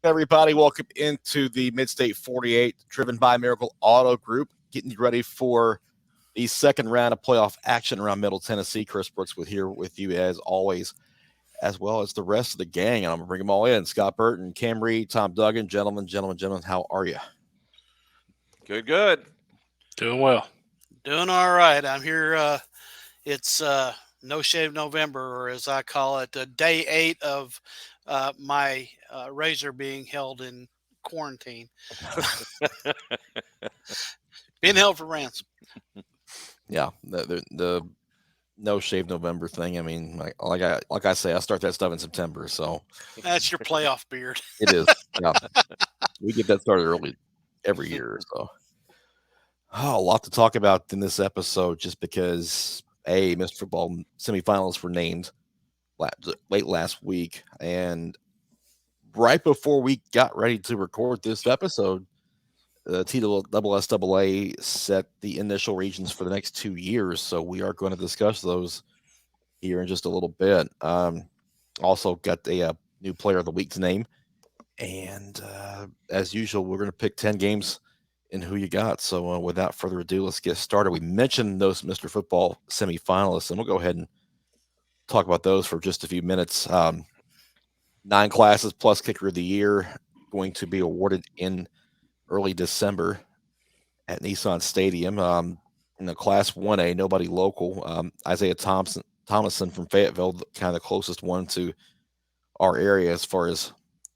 everybody. Welcome into the Midstate 48, driven by Miracle Auto Group, getting you ready for the second round of playoff action around Middle Tennessee. Chris Brooks here with you as always, as well as the rest of the gang. And I'm going to bring them all in. Scott Burton, Cam Reed, Tom Duggan. Gentlemen, how are you? Good. Doing well. Doing all right. I'm here. It's No Shave November, or as I call it, day 8 of my razor being held in quarantine. Being held for ransom. Yeah, the No Shave November thing. I mean, like I say, I start that stuff in September, so That's your playoff beard. it is. Yeah, we get that started early every year. So, a lot to talk about in this episode, just because Mr. Football semifinalists were named late last week, and right before we got ready to record this episode, the TSSAA set the initial regions for the next 2 years. So we are going to discuss those here in just a little bit. Also got a new player of the week's name. And as usual, we're going to pick 10 games in who you got. So without further ado, let's get started. We mentioned those Mr. Football semifinalists, and we'll go ahead and talk about those for just a few minutes. 9 classes plus kicker of the year going to be awarded in early December at Nissan Stadium. In the Class 1A, nobody local. Isaiah Thomason from Fayetteville, kind of the closest one to our area as far as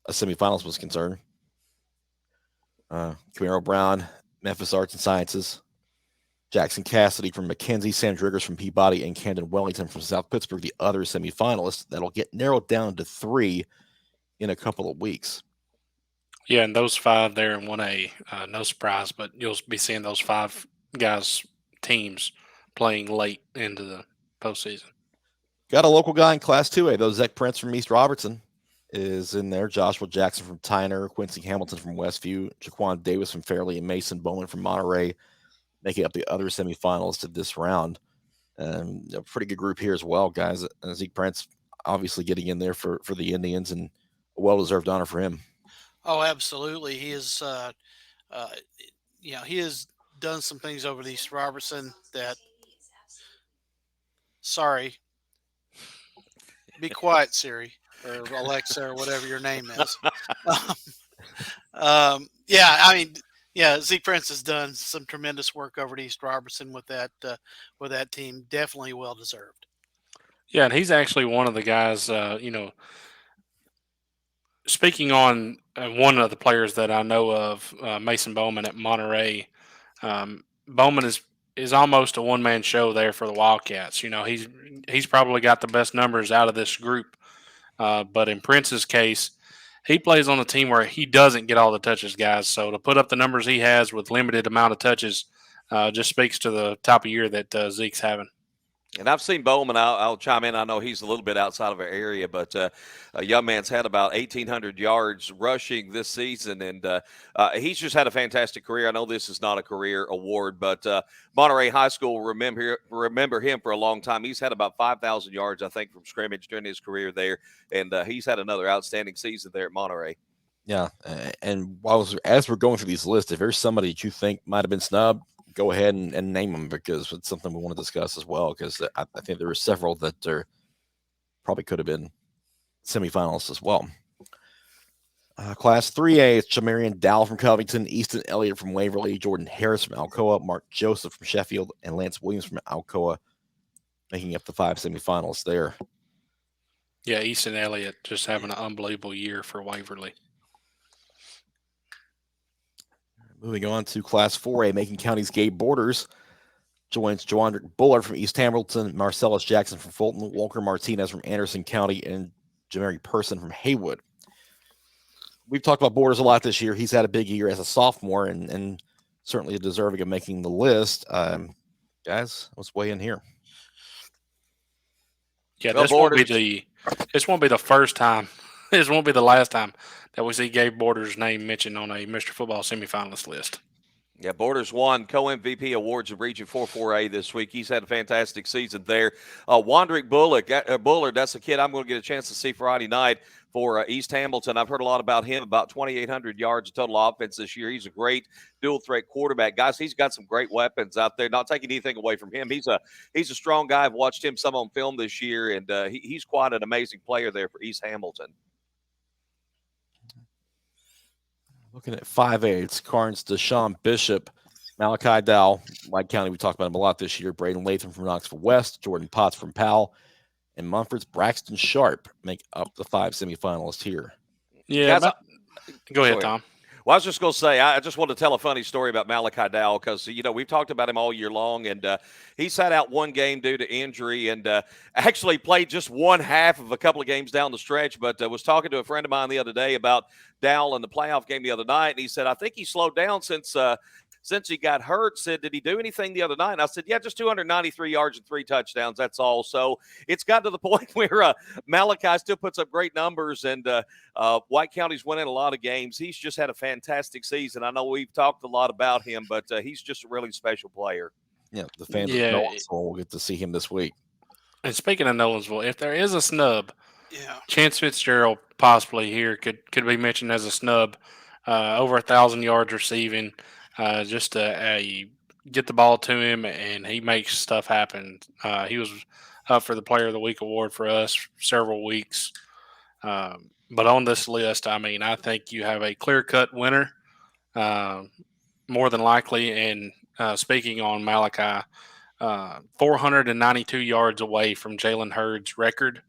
a semifinalist was concerned. Camaro Brown, Memphis Arts and Sciences. Jackson Cassidy from McKenzie, Sam Driggers from Peabody, and Camden Wellington from South Pittsburgh, the other semifinalists. That'll get narrowed down to 3 in a couple of weeks. Yeah, and those 5 there in 1A, no surprise, but you'll be seeing those 5 guys' teams playing late into the postseason. Got a local guy in Class 2A, though. Zach Prince from East Robertson is in there. Joshua Jackson from Tyner, Quincy Hamilton from Westview, Jaquan Davis from Fairleigh, and Mason Bowman from Monterey, making up the other semifinalists of this round. A pretty good group here as well, guys. And Zeke Prince obviously getting in there for the Indians, and a well-deserved honor for him. Oh, absolutely. He is, he has done some things over at East Robertson that, sorry, be quiet, Siri, or Alexa, or whatever your name is. Zeke Prince has done some tremendous work over at East Robertson with that team. Definitely well deserved. Yeah, and he's actually one of the guys, speaking on one of the players that I know of, Mason Bowman at Monterey. Bowman is almost a one-man show there for the Wildcats. He's probably got the best numbers out of this group. But in Prince's case, he plays on a team where he doesn't get all the touches, guys. So to put up the numbers he has with limited amount of touches just speaks to the type of year that Zeke's having. And I've seen Bowman. I'll chime in. I know he's a little bit outside of our area, but a young man's had about 1,800 yards rushing this season, and he's just had a fantastic career. I know this is not a career award, but Monterey High School will remember him for a long time. He's had about 5,000 yards, I think, from scrimmage during his career there, and he's had another outstanding season there at Monterey. Yeah, and as we're going through these lists, if there's somebody that you think might have been snubbed, go ahead and name them, because it's something we want to discuss as well, because I think there were several that probably could have been semifinalists as well. Class 3A, it's Jamarian Dowell from Covington, Easton Elliott from Waverly, Jordan Harris from Alcoa, Mark Joseph from Sheffield, and Lance Williams from Alcoa, making up the 5 semifinalists there. Yeah, Easton Elliott just having an unbelievable year for Waverly. Moving on to Class 4A, Macon County's Gabe Borders joins Joandrick Bullard from East Hamilton, Marcellus Jackson from Fulton, Walker Martinez from Anderson County, and Jamari Person from Haywood. We've talked about Borders a lot this year. He's had a big year as a sophomore, and certainly deserving of making the list. Guys, let's weigh in here. Yeah, this won't be the first time. This won't be the last time that we see Gabe Borders' name mentioned on a Mr. Football semifinalist list. Yeah, Borders won co-MVP awards in Region 4-4A this week. He's had a fantastic season there. Wanderick Bullard, that's a kid I'm going to get a chance to see Friday night for East Hamilton. I've heard a lot about him, about 2,800 yards of total offense this year. He's a great dual-threat quarterback. Guys, he's got some great weapons out there, not taking anything away from him. He's a strong guy. I've watched him some on film this year, and he's quite an amazing player there for East Hamilton. Looking at 5A, it's Carnes, Deshaun Bishop, Malachi Dow, White County. We talked about him a lot this year. Braden Latham from Knoxville West, Jordan Potts from Powell, and Mumford's Braxton Sharp make up the 5 semifinalists here. Yeah, Guys, go ahead, Tom. Well, I was just going to say, I just want to tell a funny story about Malachi Dow because, we've talked about him all year long, and he sat out one game due to injury and actually played just one half of a couple of games down the stretch, but was talking to a friend of mine the other day about Dow in the playoff game the other night, and he said, I think he slowed down since he got hurt. Said, did he do anything the other night? And I said, yeah, just 293 yards and 3 touchdowns. That's all. So it's got to the point where Malachi still puts up great numbers, and White County's winning a lot of games. He's just had a fantastic season. I know we've talked a lot about him, but he's just a really special player. Yeah, the fans of Nolensville will get to see him this week. And speaking of Nolensville, if there is a snub, Yeah. Chance Fitzgerald possibly here could be mentioned as a snub. Over 1,000 yards receiving, just get the ball to him, and he makes stuff happen. He was up for the Player of the Week award for us several weeks. But on this list, I mean, I think you have a clear-cut winner, more than likely. And speaking on Malachi, 492 yards away from Jalen Hurd's record.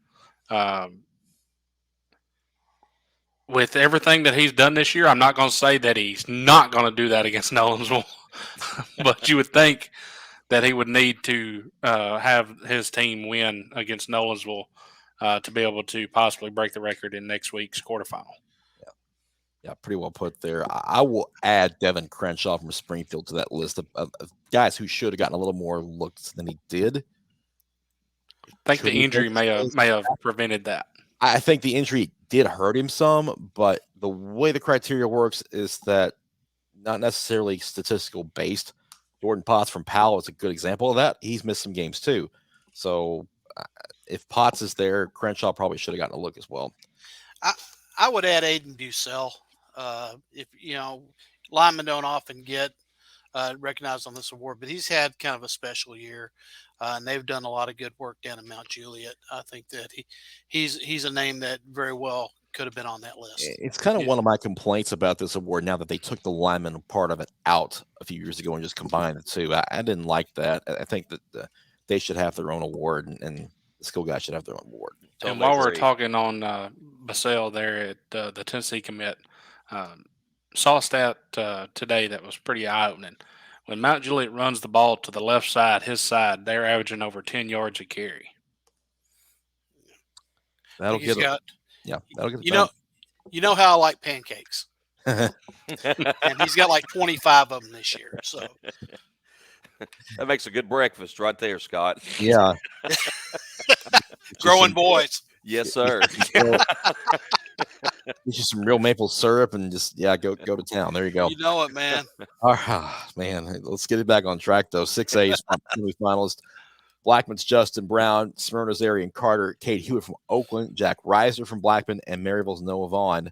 With everything that he's done this year, I'm not going to say that he's not going to do that against Nolensville, but you would think that he would need to have his team win against Nolensville to be able to possibly break the record in next week's quarterfinal. Yeah, pretty well put there. I will add Devin Crenshaw from Springfield to that list of guys who should have gotten a little more looks than he did. I think the injury may have prevented that. I think the injury did hurt him some, but the way the criteria works is that not necessarily statistical based. Jordan Potts from Powell is a good example of that. He's missed some games too. So if Potts is there, Crenshaw probably should have gotten a look as well. I would add Aiden Bucell. If linemen don't often get recognized on this award, but he's had kind of a special year, and they've done a lot of good work down in Mount Juliet. I think that he's a name that very well could have been on that list. It's kind of one of my complaints about this award now that they took the lineman part of it out a few years ago and just combined the two. I didn't like that. I think that they should have their own award, and the skill guys should have their own award. And while we're talking on Basel there at the Tennessee commit, saw a stat today that was pretty eye-opening. When Mount Juliet runs the ball to the left side, his side, they're averaging over 10 yards a carry. That'll get got, that'll get you know how I like pancakes. And he's got like 25 of them this year. So that makes a good breakfast right there, Scott. Yeah. Growing boys. Yes, sir. Get you some real maple syrup and just go to town. There you go. You know it, man. Man, let's get it back on track though. 6A semi-finalist. Blackman's Justin Brown, Smyrna's Arian Carter, Kate Hewitt from Oakland, Jack Reiser from Blackman, and Maryville's Noah Vaughn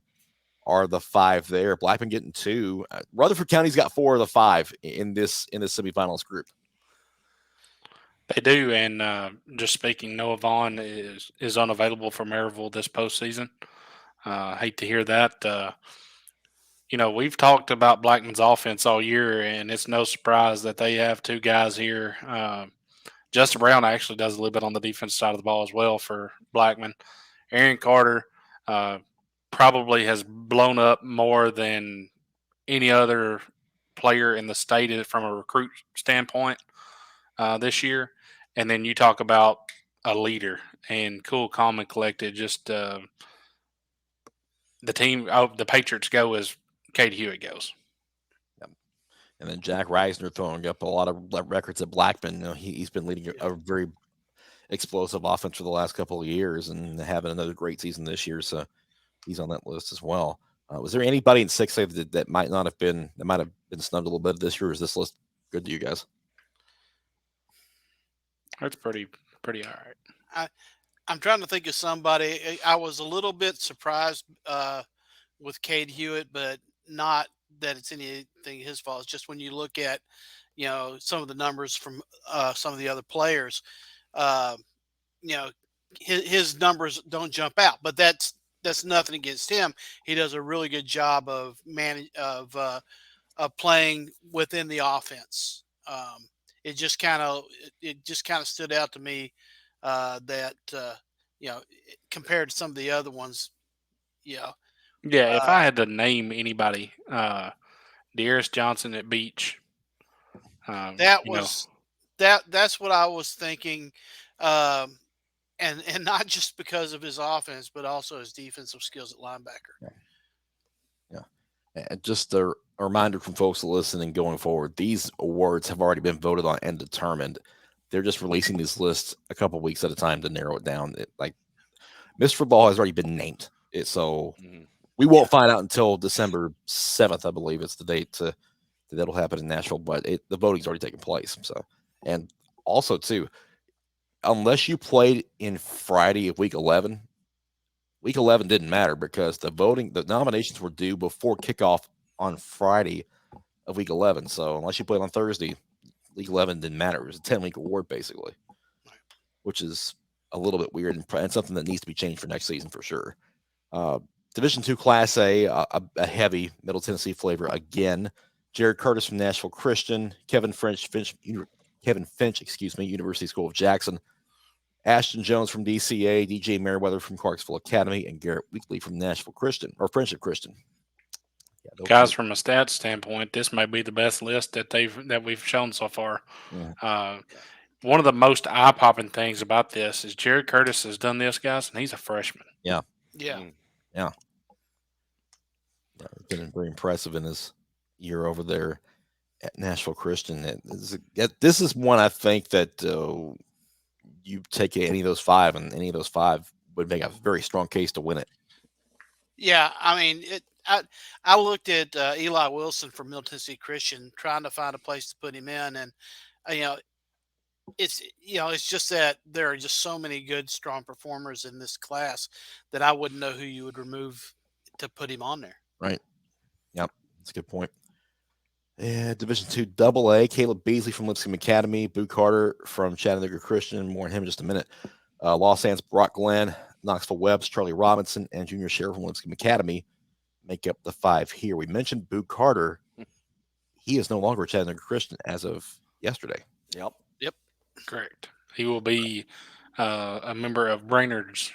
are the 5 there. Blackman getting 2. Rutherford County's got 4 of the 5 in this semifinals group. They do, and just speaking, Noah Vaughn is unavailable for Maryville this postseason. Hate to hear that. We've talked about Blackman's offense all year, and it's no surprise that they have 2 guys here. Justin Brown actually does a little bit on the defense side of the ball as well for Blackman. Aaron Carter probably has blown up more than any other player in the state from a recruit standpoint this year. And then you talk about a leader and cool, calm, and collected. Just the team, the Patriots go as Kate Hewitt goes. And then Jack Reisner throwing up a lot of records at Blackman. He's been leading a very explosive offense for the last couple of years and having another great season this year. So he's on that list as well. Was there anybody in 6A that might have been snubbed a little bit this year? Or is this list good to you guys? That's pretty all right. I'm trying to think of somebody. I was a little bit surprised with Cade Hewitt, but not that it's anything his fault. It's just when you look at, some of the numbers from some of the other players, uh, you know, his numbers don't jump out. But that's nothing against him. He does a really good job of playing within the offense. It just kind of stood out to me that compared to some of the other ones, yeah. Yeah, if Uh, I had to name anybody, Dearest Johnson at Beach. that You know, was that's what I was thinking, um, and not just because of his offense, but also his defensive skills at linebacker. Yeah. And just a reminder from folks listening going forward, these awards have already been voted on and determined. They're just releasing these lists a couple weeks at a time to narrow it down. Like Mr. Football has already been named. So we won't find out until December 7th, I believe it's the date that'll happen in Nashville, but the voting's already taken place. So, and also too, unless you played in Friday of week 11 didn't matter because the nominations were due before kickoff on Friday of week 11. So unless you played on Thursday, week 11 didn't matter. It was a 10-week award basically, which is a little bit weird and something that needs to be changed for next season for sure. Division II Class A, a heavy Middle Tennessee flavor again. Jared Curtis from Nashville Christian, Kevin Finch, University School of Jackson, Ashton Jones from DCA, DJ Merriweather from Clarksville Academy, and Garrett Weekly from Nashville Christian or Friendship Christian. Yeah, guys, from a stats standpoint, this may be the best list that we've shown so far. One of the most eye-popping things about this is Jared Curtis has done this, guys, and he's a freshman. Yeah. It's been very impressive in his year over there at Nashville Christian. This is one I think that you take any of those five, and any of those five would make a very strong case to win it. Yeah, I mean, I looked at Eli Wilson from Middle Tennessee Christian, trying to find a place to put him in, and it's just that there are just so many good, strong performers in this class that I wouldn't know who you would remove to put him on there. Right. Yep, that's a good point. Yeah, Division II AA, Caleb Beasley from Lipscomb Academy, Boo Carter from Chattanooga Christian. More on him in just a minute. Los Angeles, Brock Glenn, Knoxville Webbs, Charlie Robinson, and Junior Sheriff from Lipscomb Academy make up the five here. We mentioned Boo Carter. He is no longer a Chattanooga Christian as of yesterday. Yep. Correct. He will be a member of Brainerd's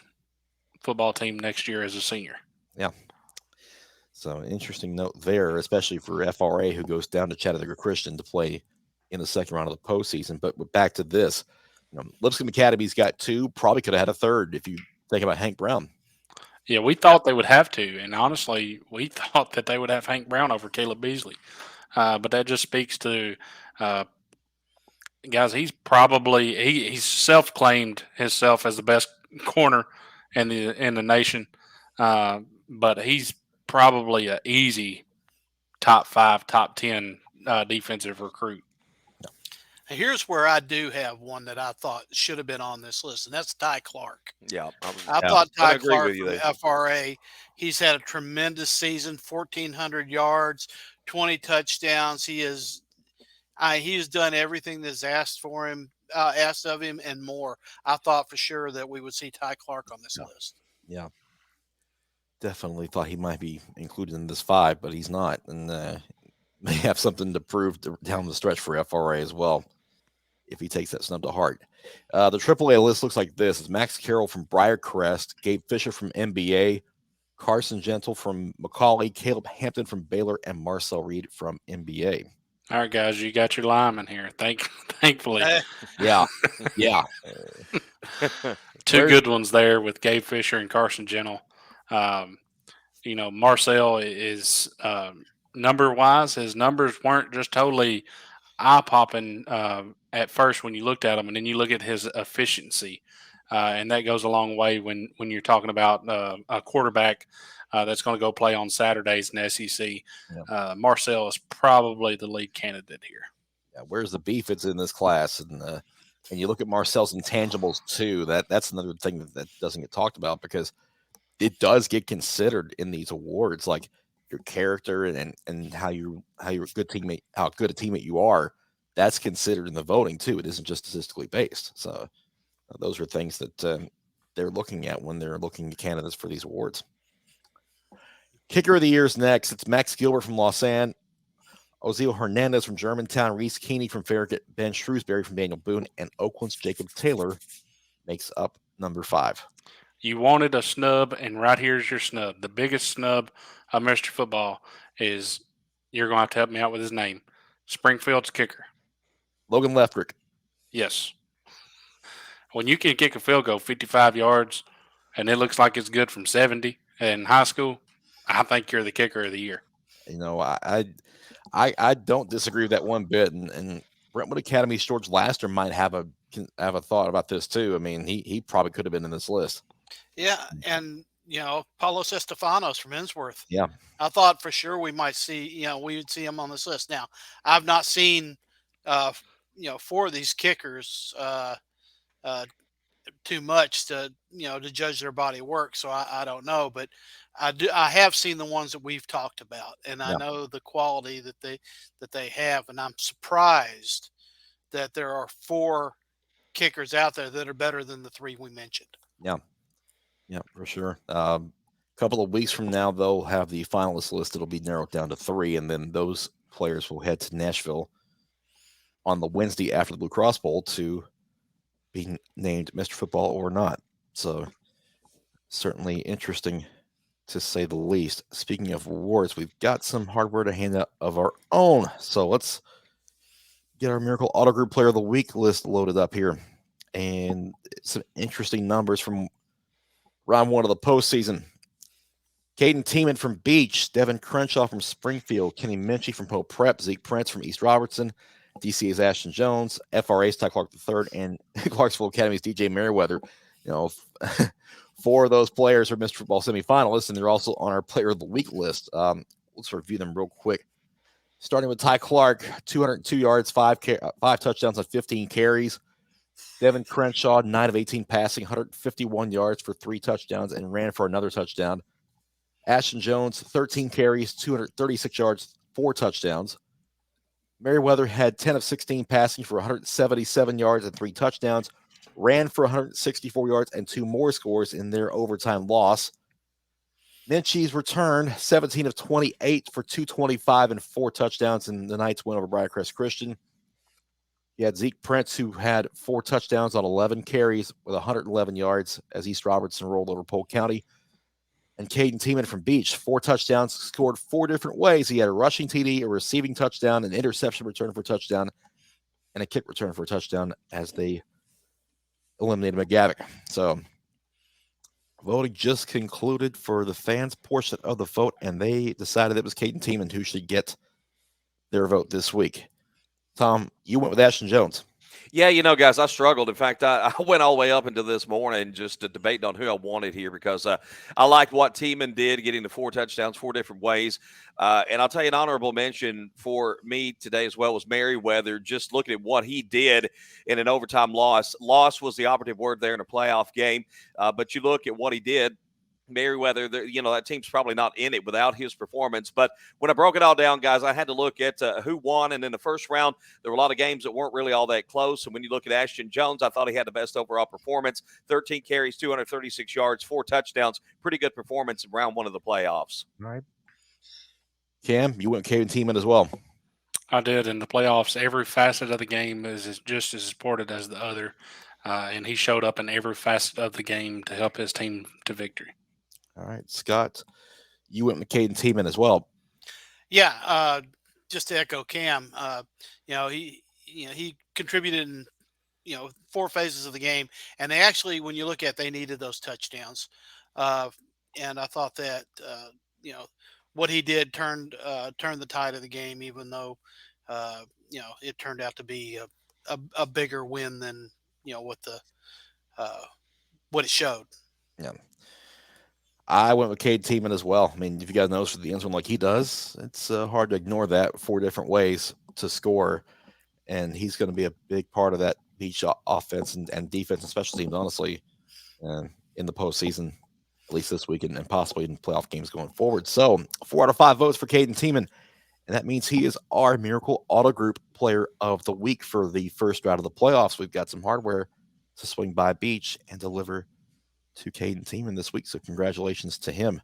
football team next year as a senior. Yeah. So interesting note there, especially for FRA, who goes down to Chattanooga Christian to play in the second round of the postseason. But back to this, Lipscomb Academy's got two, probably could have had a third if you think about Hank Brown. Yeah, we thought they would have to, and honestly, we thought that they would have Hank Brown over Caleb Beasley. But that just speaks to guys. He's probably he's self-claimed himself as the best corner in the nation, but he's probably an easy top 5, top 10 defensive recruit. Here's where I do have one that I thought should have been on this list, and that's Ty Clark. Yeah, I thought Ty Clark with you from FRA, he's had a tremendous season, 1,400 yards, 20 touchdowns. He's done everything that's asked of him, and more. I thought for sure that we would see Ty Clark on this list. Yeah. Definitely thought he might be included in this five, but he's not, and may have something to prove down the stretch for FRA as well if he takes that snub to heart. The AAA list looks like this: is Max Carroll from Briarcrest, Gabe Fisher from MBA, Carson Gentle from Macaulay, Caleb Hampton from Baylor, and Marcel Reed from MBA. All right, guys, you got your lineman here. Thankfully, yeah. Two good ones there with Gabe Fisher and Carson Gentle. Marcel is number wise. His numbers weren't just totally eye popping at first when you looked at him, and then you look at his efficiency, and that goes a long way when you're talking about a quarterback that's going to go play on Saturdays in SEC. Yeah. Marcel is probably the lead candidate here. Yeah, where's the beef? It's in this class, and you look at Marcel's intangibles too. That's another thing that doesn't get talked about because it does get considered in these awards, like your character and how you're a good teammate, how good a teammate you are. That's considered in the voting too. It isn't just statistically based. So those are things that they're looking at when they're looking at candidates for these awards. Kicker of the year is next. It's Max Gilbert from Lausanne, Ozil Hernandez from Germantown, Reese Keeney from Farragut, Ben Shrewsbury from Daniel Boone, and Oakland's Jacob Taylor makes up number 5. You wanted a snub, and right here's your snub. The biggest snub of Mr. Football is you're going to have to help me out with his name. Springfield's kicker. Logan Leftrick. Yes. When you can kick a field goal 55 yards and it looks like it's good from 70 in high school, I think you're the kicker of the year. You know, I don't disagree with that one bit, and Brentwood Academy's George Laster might have a thought about this too. I mean, he probably could have been in this list. Yeah, and Paulos Estefanos from Innsworth. Yeah, I thought for sure we might see, we would see him on this list. Now, I've not seen, 4 of these kickers too much to judge their body of work, so I don't know, but I have seen the ones that we've talked about, and I know the quality that they have, and I'm surprised that there are 4 kickers out there that are better than the 3 we mentioned. Yeah, for sure. Couple of weeks from now, they'll have the finalist list. It'll be narrowed down to 3, and then those players will head to Nashville on the Wednesday after the Blue Cross Bowl to be named Mr. Football or not. So certainly interesting to say the least. Speaking of awards, we've got some hardware to hand out of our own. So let's get our Miracle Auto Group Player of the Week list loaded up here. And some interesting numbers from round 1 of the postseason. Caden Tiemann from Beach, Devin Crenshaw from Springfield, Kenny Minchie from Poe Prep, Zeke Prince from East Robertson, DCA's Ashton Jones, FRA's Ty Clark III, and Clarksville Academy's DJ Merriweather. 4 of those players are Mr. Football semifinalists, and they're also on our Player of the Week list. Let's review them real quick. Starting with Ty Clark, 202 yards, 5 touchdowns on 15 carries. Devin Crenshaw, 9 of 18 passing, 151 yards for 3 touchdowns, and ran for another touchdown. Ashton Jones, 13 carries, 236 yards, 4 touchdowns. Merriweather had 10 of 16 passing for 177 yards and 3 touchdowns, ran for 164 yards and 2 more scores in their overtime loss. Minchie's return, 17 of 28 for 225 and 4 touchdowns in the night's win over Briarcrest Christian. You had Zeke Prince, who had 4 touchdowns on 11 carries with 111 yards as East Robertson rolled over Polk County. And Caden Tiemann from Beach, 4 touchdowns, scored 4 different ways. He had a rushing TD, a receiving touchdown, an interception return for a touchdown, and a kick return for a touchdown as they eliminated McGavick. So voting just concluded for the fans portion of the vote, and they decided it was Caden Tiemann who should get their vote this week. Tom, you went with Ashton Jones. Yeah, guys, I struggled. In fact, I went all the way up into this morning just debating on who I wanted here because I liked what Tiemann did, getting the 4 touchdowns 4 different ways. And I'll tell you, an honorable mention for me today as well was Merriweather, just looking at what he did in an overtime loss. Loss was the operative word there in a playoff game. But you look at what he did. Merriweather, that team's probably not in it without his performance. But when I broke it all down, guys, I had to look at who won. And in the first round, there were a lot of games that weren't really all that close. And when you look at Ashton Jones, I thought he had the best overall performance. 13 carries, 236 yards, 4 touchdowns. Pretty good performance in round 1 of the playoffs. All right. Cam, you went Caden Tiemann as well. I did. In the playoffs, every facet of the game is just as important as the other. And he showed up in every facet of the game to help his team to victory. All right, Scott, you went with Caden Tiemann as well. Yeah, just to echo Cam, he contributed in 4 phases of the game, and they actually, when you look at, they needed those touchdowns, and I thought that what he did turned the tide of the game, even though it turned out to be a bigger win than what it showed. Yeah. I went with Cade Tiemann as well. I mean, if you guys notice for the end zone like he does, it's hard to ignore that. 4 different ways to score, and he's going to be a big part of that Beach offense and defense and special teams, honestly, in the postseason, at least this week, and possibly in playoff games going forward. So 4 out of 5 votes for Caden Tiemann, and that means he is our Miracle Auto Group Player of the Week for the first round of the playoffs. We've got some hardware to swing by Beach and deliver to Caden Tiemann this week, so congratulations to him.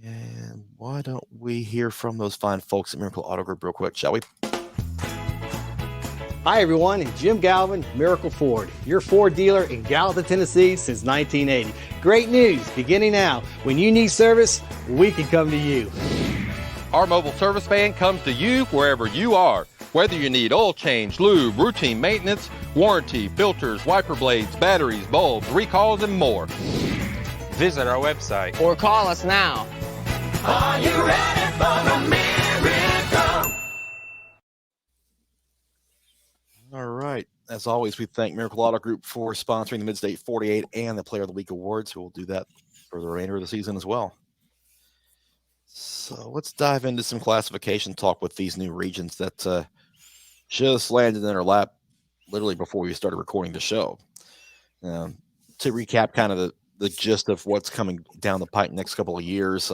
And why don't we hear from those fine folks at Miracle Auto Group real quick, shall we? Hi everyone, Jim Galvin, Miracle Ford, your Ford dealer in Gallatin, Tennessee since 1980. Great news, beginning now. When you need service, we can come to you. Our mobile service van comes to you wherever you are. Whether you need oil change, lube, routine maintenance, warranty, filters, wiper blades, batteries, bulbs, recalls, and more. Visit our website or call us now. Are you ready for a miracle? All right. As always, we thank Miracle Auto Group for sponsoring the Midstate 48 and the Player of the Week awards. We'll do that for the remainder of the season as well. So let's dive into some classification talk with these new regions that just landed in our lap literally before we started recording the show. To recap kind of the gist of what's coming down the pipe next couple of years,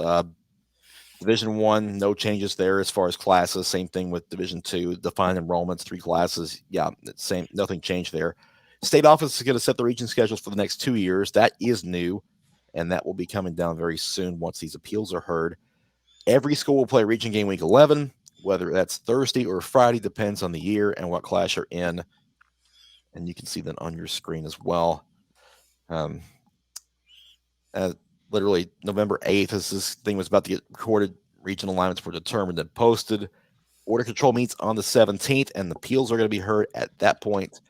Division 1, no changes there as far as classes. Same thing with Division 2, defined enrollments, 3 classes. Yeah, same, nothing changed there. State office is going to set the region schedules for the next 2 years. That is new, and that will be coming down very soon once these appeals are heard. Every school will play region game week 11, whether that's Thursday or Friday, depends on the year and what class you're in. And you can see that on your screen as well. Literally November 8th, as this thing was about to get recorded, regional alignments were determined and posted. Order control meets on the 17th, and the appeals are going to be heard at that point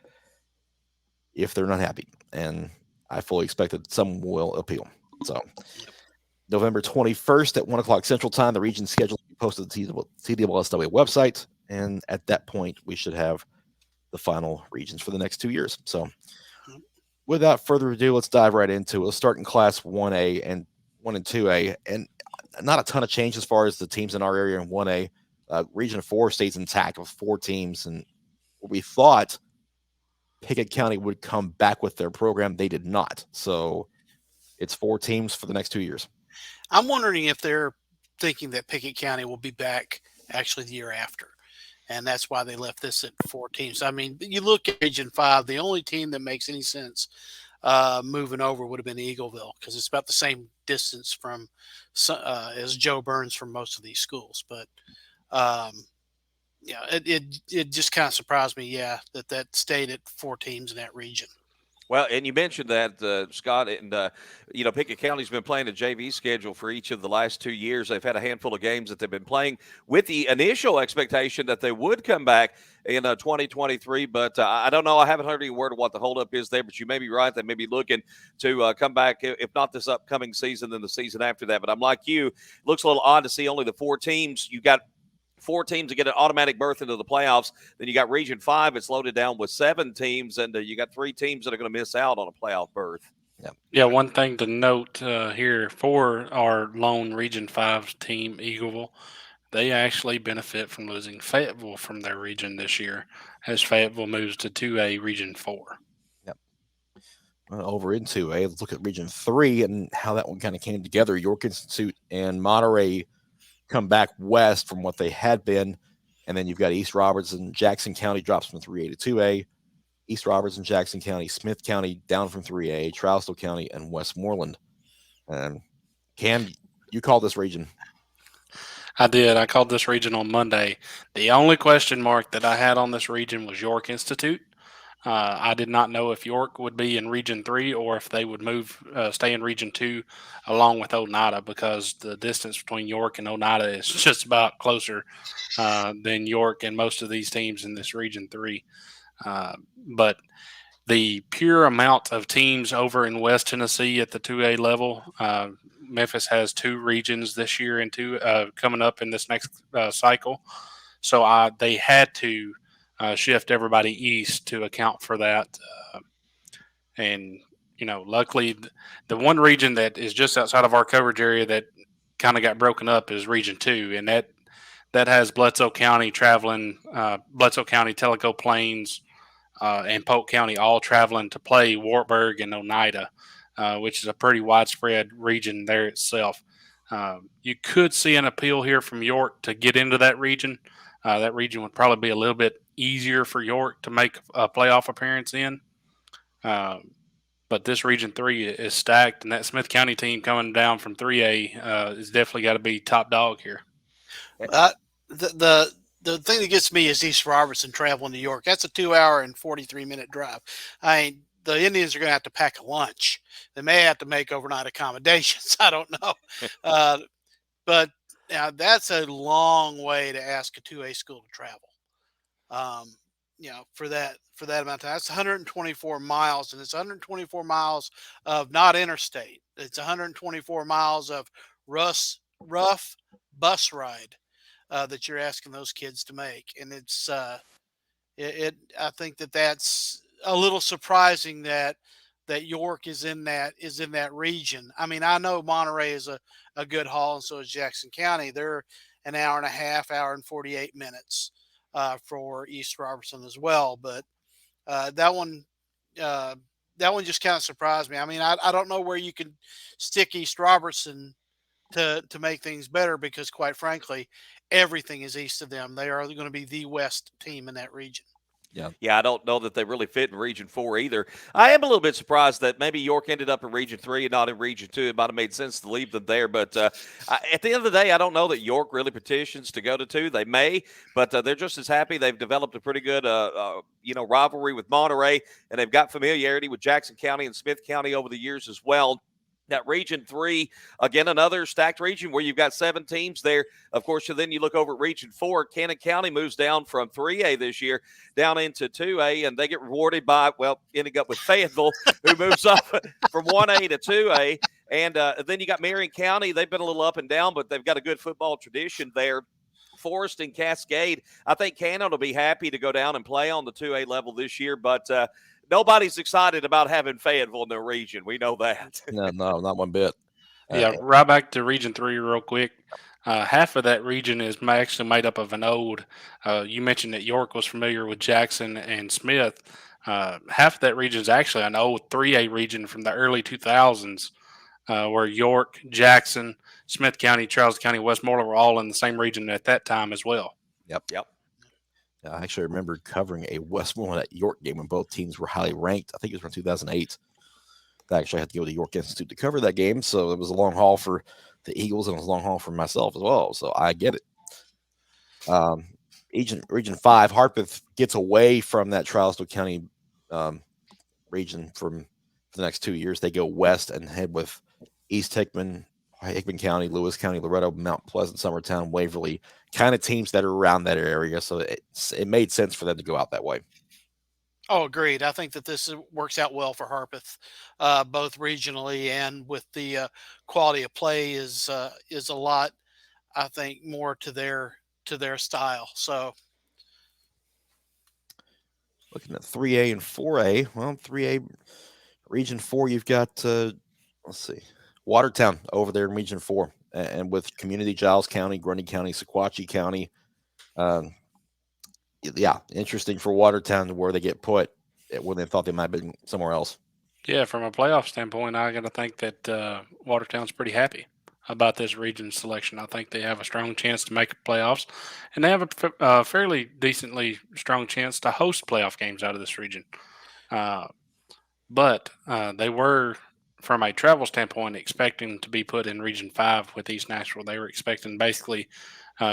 if they're not happy. And I fully expect that some will appeal. So November 21st at 1 o'clock Central Time, the region schedule will be posted to the CWSW website, and at that point, we should have the final regions for the next 2 years. So without further ado, let's dive right into it. Let's start in Class 1A and 1 and 2A, and not a ton of change as far as the teams in our area in 1A. Region 4 stays intact with 4 teams, and we thought Pickett County would come back with their program. They did not. So it's 4 teams for the next 2 years. I'm wondering if they're thinking that Pickett County will be back actually the year after. And that's why they left this at 4 teams. I mean, you look at Region 5, the only team that makes any sense moving over would have been Eagleville, because it's about the same distance from as Joe Burns from most of these schools. But, it just kind of surprised me, that stayed at 4 teams in that region. Well, and you mentioned that, Scott, and, Pickett County's been playing a JV schedule for each of the last 2 years. They've had a handful of games that they've been playing with the initial expectation that they would come back in 2023. But I don't know. I haven't heard any word of what the holdup is there, but you may be right. They may be looking to come back, if not this upcoming season, then the season after that. But I'm like you. It looks a little odd to see only the 4 teams. You got 4 teams to get an automatic berth into the playoffs. Then you got Region 5. It's loaded down with 7 teams, and you got 3 teams that are going to miss out on a playoff berth. Yeah, one thing to note here for our lone Region 5 team, Eagleville, they actually benefit from losing Fayetteville from their region this year as Fayetteville moves to 2A Region 4. Yep. Over in 2A, let's look at Region 3 and how that one kind of came together. York Institute and Monterey come back west from what they had been, and then you've got East Roberts and Jackson County drops from 3A to 2A. East Roberts and Jackson County, Smith County down from 3A, Trousdale County, and Westmoreland. Cam, you called this region. I did. I called this region on Monday. The only question mark that I had on this region was York Institute. I did not know if York would be in Region 3 or if they would stay in Region 2 along with Oneida, because the distance between York and Oneida is just about closer than York and most of these teams in this Region 3. But the pure amount of teams over in West Tennessee at the 2A level, Memphis has 2 regions this year and 2 coming up in this next cycle. So they had to shift everybody east to account for that. And luckily the one region that is just outside of our coverage area that kind of got broken up is Region 2, and that has Bledsoe County traveling, Bledsoe County, Tellico Plains, and Polk County all traveling to play Wartburg and Oneida, which is a pretty widespread region there itself. You could see an appeal here from York to get into that region. That region would probably be a little bit easier for York to make a playoff appearance in. But this Region 3 is stacked, and that Smith County team coming down from 3A is definitely got to be top dog here. The thing that gets me is East Robertson traveling to York. That's a 2-hour and 43-minute drive. I mean, the Indians are going to have to pack a lunch. They may have to make overnight accommodations. I don't know. But that's a long way to ask a 2A school to travel. For that amount of time. That's 124 miles, and it's 124 miles of not interstate. It's 124 miles of rough bus ride that you're asking those kids to make, and it's I think that's a little surprising that York is in that region. I mean, I know Monterey is a good haul, and so is Jackson County. They're an hour and a half, hour and 48 minutes for East Robertson as well, but that one just kind of surprised me. I mean, I don't know where you can stick East Robertson to make things better, because quite frankly, everything is east of them. They are going to be the West team in that region. Yeah, I don't know that they really fit in Region 4 either. I am a little bit surprised that maybe York ended up in Region 3 and not in Region 2. It might have made sense to leave them there. But at the end of the day, I don't know that York really petitions to go to 2. They may, but they're just as happy. They've developed a pretty good, rivalry with Monterey, and they've got familiarity with Jackson County and Smith County over the years as well. That Region 3, again, another stacked region where you've got 7 teams there. Of course, so then you look over at Region 4. Cannon County moves down from 3A this year down into 2A, and they get rewarded by, ending up with Fayetteville, who moves up from 1A to 2A. And then you got Marion County. They've been a little up and down, but they've got a good football tradition there. Forest and Cascade. I think Cannon will be happy to go down and play on the 2A level this year, but nobody's excited about having Fayetteville in their region. We know that. No, not one bit. Right back to Region 3 real quick. Half of that region is actually made up of an old, you mentioned that York was familiar with Jackson and Smith. Half of that region is actually an old 3A region from the early 2000s, where York, Jackson, Smith County, Charles County, Westmoreland were all in the same region at that time as well. Yep. I actually remember covering a Westmoreland at York game when both teams were highly ranked. I think it was around 2008. I actually had to go to York Institute to cover that game, so it was a long haul for the Eagles and it was a long haul for myself as well. So I get it. Region 5, Harpeth gets away from that Charleston County region for the next 2 years. They go west and head with East Hickman County, Lewis County, Loretto, Mount Pleasant, Summertown, Waverly, kind of teams that are around that area. So it made sense for them to go out that way. Oh, agreed. I think that this works out well for Harpeth, both regionally and with the quality of play is a lot, I think, more to their style. So looking at 3A and 4A, well, 3A, Region 4, you've got, let's see, Watertown over there in Region 4, and with Community, Giles County, Grundy County, Sequatchie County. Yeah, interesting for Watertown to where they get put when they thought they might have been somewhere else. Yeah, from a playoff standpoint, I got to think that Watertown's pretty happy about this region selection. I think they have a strong chance to make playoffs, and they have a fairly decently strong chance to host playoff games out of this region. But they were, from a travel standpoint, expecting to be put in Region 5 with East Nashville. They were expecting basically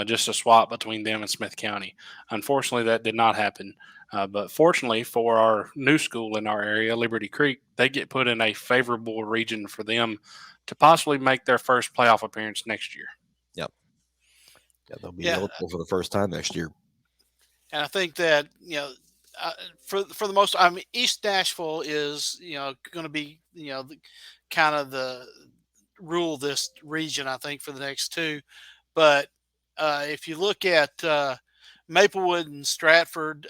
just a swap between them and Smith County. Unfortunately, that did not happen. But fortunately for our new school in our area, Liberty Creek, they get put in a favorable region for them to possibly make their first playoff appearance next year. Yep. Yeah, they'll be eligible for the first time next year. And I think that, for the most, I mean, East Nashville is, going to be, kind of the rule this region, I think, for the next 2. But if you look at Maplewood and Stratford,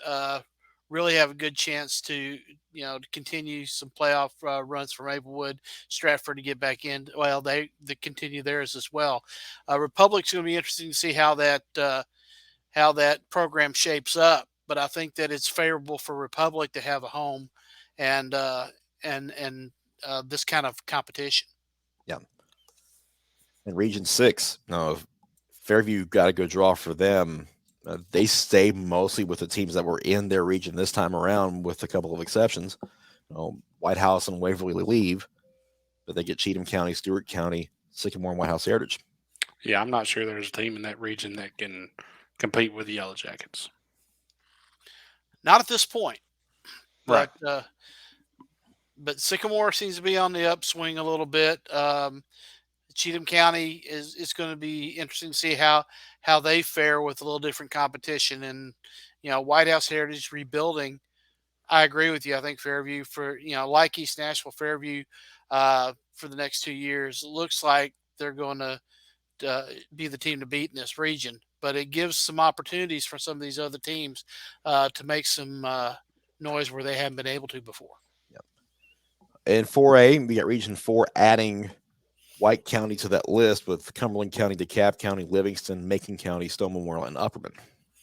really have a good chance to to continue some playoff runs for Maplewood, Stratford to get back in. Well, they continue theirs as well. Republic's going to be interesting to see how that program shapes up. But I think that it's favorable for Republic to have a home and this kind of competition. Yeah. In Region 6, no, Fairview got a good draw for them. They stay mostly with the teams that were in their region this time around, with a couple of exceptions. White House and Waverly leave, but they get Cheatham County, Stewart County, Sycamore, and White House Heritage. Yeah, I'm not sure there's a team in that region that can compete with the Yellow Jackets. Not at this point. Right. But Sycamore seems to be on the upswing a little bit. Cheatham County is going to be interesting to see how they fare with a little different competition. And, White House Heritage rebuilding. I agree with you. I think Fairview like East Nashville, Fairview for the next 2 years, looks like they're going to be the team to beat in this region. But it gives some opportunities for some of these other teams to make some noise where they haven't been able to before. Yep. In 4A, we got Region 4 adding White County to that list with Cumberland County, DeKalb County, Livingston, Macon County, Stone Memorial, and Upperman.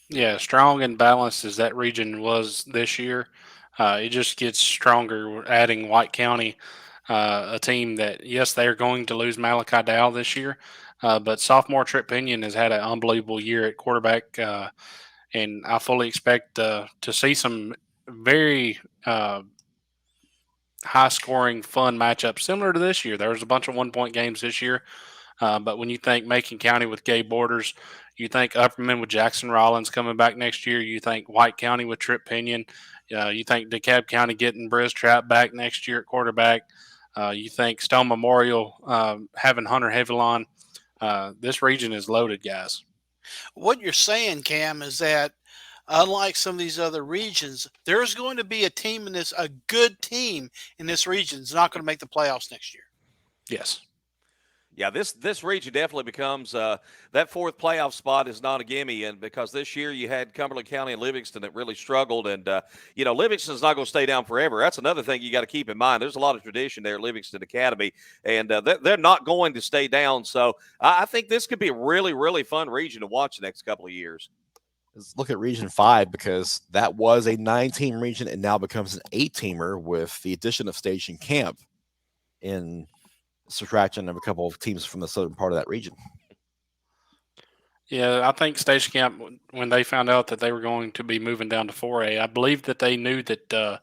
Yeah, strong and balanced as that region was this year. It just gets stronger adding White County, a team that, yes, they're going to lose Malachi Dow this year, but sophomore Trip Pinion has had an unbelievable year at quarterback, and I fully expect to see some very high-scoring, fun matchups similar to this year. There was a bunch of one-point games this year, but when you think Macon County with Gabe Borders, you think Upperman with Jackson Rollins coming back next year, you think White County with Trip Pinion, you think DeKalb County getting Briz Trapp back next year at quarterback, you think Stone Memorial having Hunter Hevilon. This region is loaded, guys. What you're saying, Cam, is that unlike some of these other regions, there's going to be a good team in this region that's not going to make the playoffs next year. Yes. Yeah, this region definitely becomes that fourth playoff spot is not a gimme, and because this year you had Cumberland County and Livingston that really struggled, and Livingston's not going to stay down forever. That's another thing you got to keep in mind. There's a lot of tradition there at Livingston Academy, and they're not going to stay down. So I think this could be a really, really fun region to watch the next couple of years. Let's look at Region 5, because that was a 9-team region and now becomes an 8-teamer with the addition of Station Camp in subtraction of a couple of teams from the southern part of that region. Yeah, I think Station Camp, when they found out that they were going to be moving down to 4A, I believe that they knew that the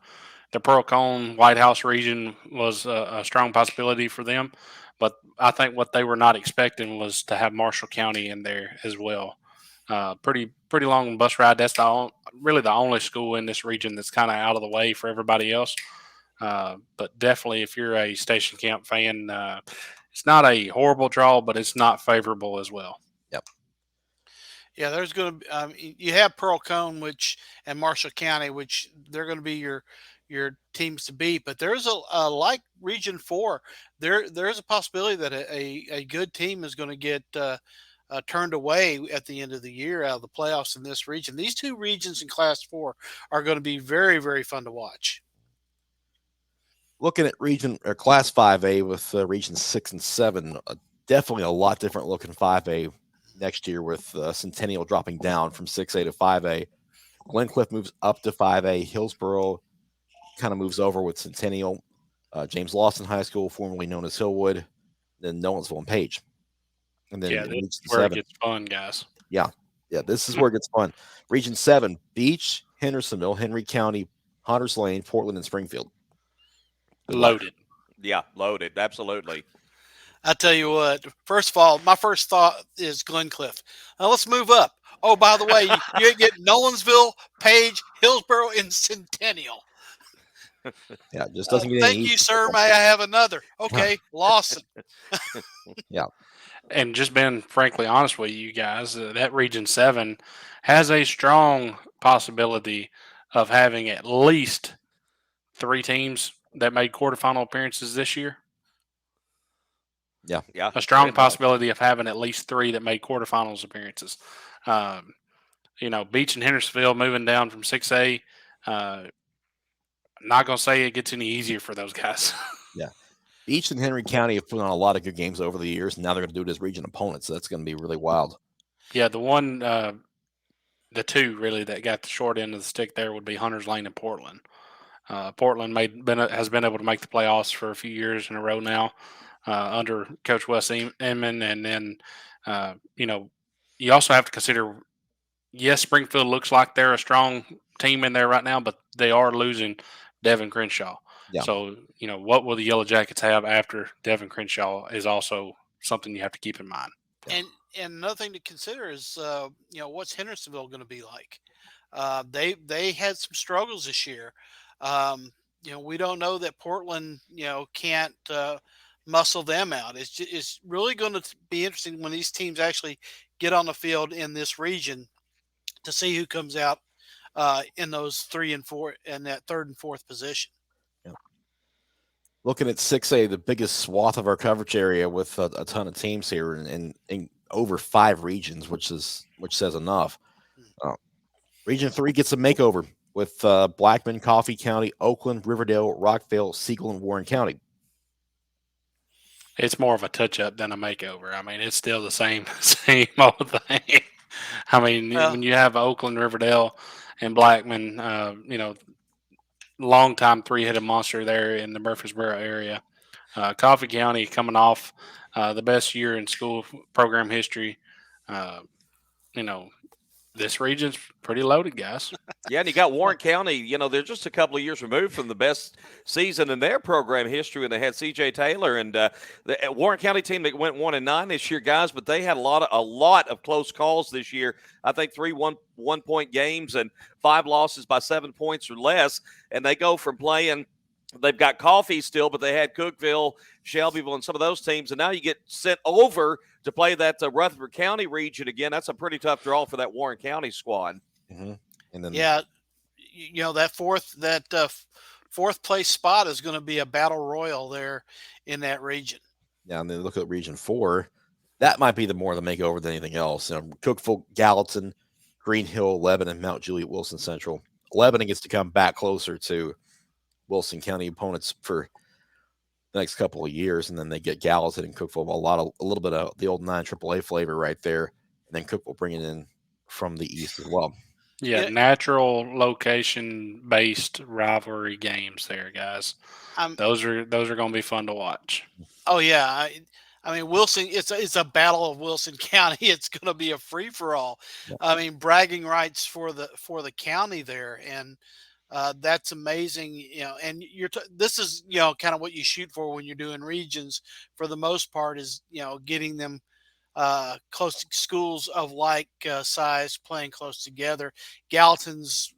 Pearl Cone White House region was a strong possibility for them. But I think what they were not expecting was to have Marshall County in there as well. Pretty long bus ride. That's really the only school in this region that's kind of out of the way for everybody else. But definitely, if you're a Station Camp fan, it's not a horrible draw, but it's not favorable as well. Yep. Yeah, there's going to be you have Pearl Cone, and Marshall County, which they're going to be your teams to beat. But there's a like Region 4, there's a possibility that a good team is going to get turned away at the end of the year out of the playoffs in this region. These two regions in Class 4 are going to be very, very fun to watch. Looking at Class 5A with Region 6 and 7, definitely a lot different looking 5A next year with Centennial dropping down from 6A to 5A. Glencliff moves up to 5A. Hillsboro kind of moves over with Centennial. James Lawson High School, formerly known as Hillwood, then Nolensville and Page. And then this is where it gets fun, guys. Yeah, this is where it gets fun. Region 7, Beach, Hendersonville, Henry County, Hunters Lane, Portland, and Springfield. Loaded. Yeah, loaded. Absolutely. I tell you what, first of all, my first thought is Glencliff. Now let's move up. Oh, by the way, you get Nolensville, Page, Hillsboro, and Centennial. Yeah, it just doesn't get any Thank easier. you, sir. May I have another? Okay, Lawson. Yeah. And just being frankly honest with you guys, that Region 7 has a strong possibility of having at least 3 teams that made quarterfinal appearances this year. Yeah. A strong possibility of having at least 3 that made quarterfinals appearances. Beach and Hendersonville moving down from 6A. Not gonna say it gets any easier for those guys. Yeah. Beach and Henry County have put on a lot of good games over the years, and now they're going to do it as region opponents. So that's going to be really wild. Yeah, the two really that got the short end of the stick there would be Hunters Lane and Portland. Portland has been able to make the playoffs for a few years in a row now under Coach Wes Inman, and then you also have to consider. Yes, Springfield looks like they're a strong team in there right now, but they are losing Devin Crenshaw. Yeah. So what will the Yellow Jackets have after Devin Crenshaw is also something you have to keep in mind. And another thing to consider is what's Hendersonville going to be like? They had some struggles this year. We don't know that Portland can't muscle them out. It's really going to be interesting when these teams actually get on the field in this region to see who comes out in those 3 and 4 and that 3rd and 4th position. Yeah. Looking at 6A, the biggest swath of our coverage area with a ton of teams here and over 5 regions, which says enough. Region 3 gets a makeover with Blackman, Coffee County, Oakland, Riverdale, Rockville, Siegel, and Warren County. It's more of a touch-up than a makeover. I mean, it's still the same old thing. I mean, when you have Oakland, Riverdale, and Blackman, long-time 3-headed monster there in the Murfreesboro area. Coffee County coming off the best year in school program history. This region's pretty loaded, guys. Yeah, and you got Warren County. They're just a couple of years removed from the best season in their program history, and they had C.J. Taylor and the Warren County team that went 1-9 this year, guys. But they had a lot of close calls this year. I think 3 one-point games and 5 losses by 7 points or less, and they go from playing. They've got Coffee still, but they had Cookeville, Shelbyville, and some of those teams. And now you get sent over to play that Rutherford County region again. That's a pretty tough draw for that Warren County squad. Mm-hmm. And then, that fourth place spot is going to be a battle royal there in that region. Yeah, and then look at Region 4. That might be the more the makeover than anything else. Cookeville, Gallatin, Green Hill, Lebanon, Mount Juliet, Wilson Central. Lebanon gets to come back closer to Wilson County opponents for the next couple of years, and then they get Gallatin and Cookeville, a little bit of the old 9 AAA flavor right there, and then Cookeville bringing in from the east as well. Yeah, natural location-based rivalry games there, guys. Those are going to be fun to watch. Oh yeah, I mean Wilson. It's a battle of Wilson County. It's going to be a free for all. Yeah. I mean bragging rights for the county there, and that's amazing. And this is kind of what you shoot for when you're doing regions. For the most part, is getting them close to schools of like size playing close together. Gallatin's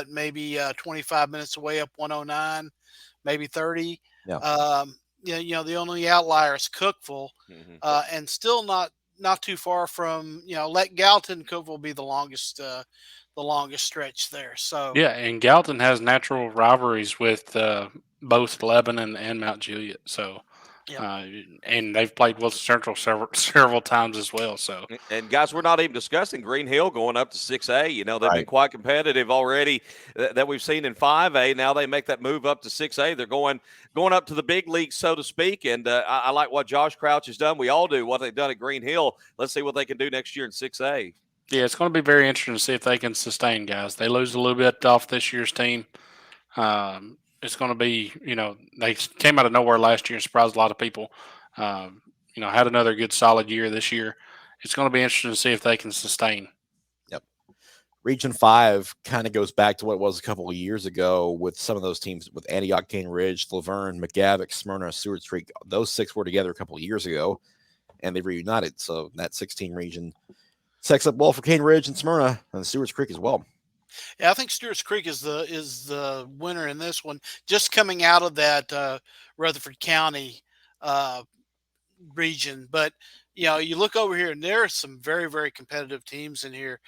maybe 25 minutes away up 109, maybe 30. Yeah. The only outlier is Cookeville, and still not too far from let Gallatin and Cookeville be the longest stretch there. So yeah, and Gallatin has natural rivalries with both Lebanon and Mount Juliet. So. Yep. And they've played Wilson Central several times as well. So, and guys, we're not even discussing Green Hill going up to 6A. They've been quite competitive already that we've seen in 5A. Now they make that move up to 6A. They're going up to the big leagues, so to speak. And I like what Josh Crouch has done. We all do what they've done at Green Hill. Let's see what they can do next year in 6A. Yeah, it's going to be very interesting to see if they can sustain, guys. They lose a little bit off this year's team. It's going to be, they came out of nowhere last year and surprised a lot of people. Had another good solid year this year. It's going to be interesting to see if they can sustain. Yep. Region 5 kind of goes back to what it was a couple of years ago with some of those teams with Antioch, Cane Ridge, Laverne, McGavick, Smyrna, Seward Street. Those 6 were together a couple of years ago, and they reunited. So that 16 region sets up well for Cane Ridge and Smyrna and Seward Creek as well. Yeah, I think Stewart's Creek is the winner in this one. Just coming out of that Rutherford County region, but you look over here and there are some very, very competitive teams in here.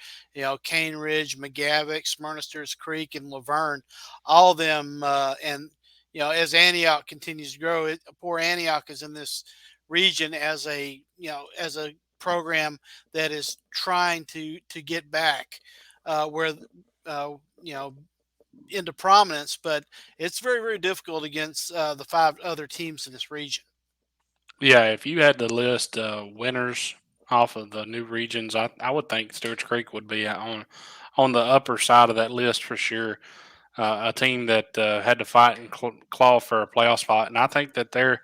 Cane Ridge, McGavick, Smyrna, Stewart's Creek, and Laverne, all of them. And as Antioch continues to grow, poor Antioch is in this region as a program that is trying to get back where into prominence, but it's very, very difficult against the 5 other teams in this region. Yeah, if you had to list winners off of the new regions, I would think Stewart's Creek would be on the upper side of that list for sure. A team that had to fight and claw for a playoff spot, and I think that they're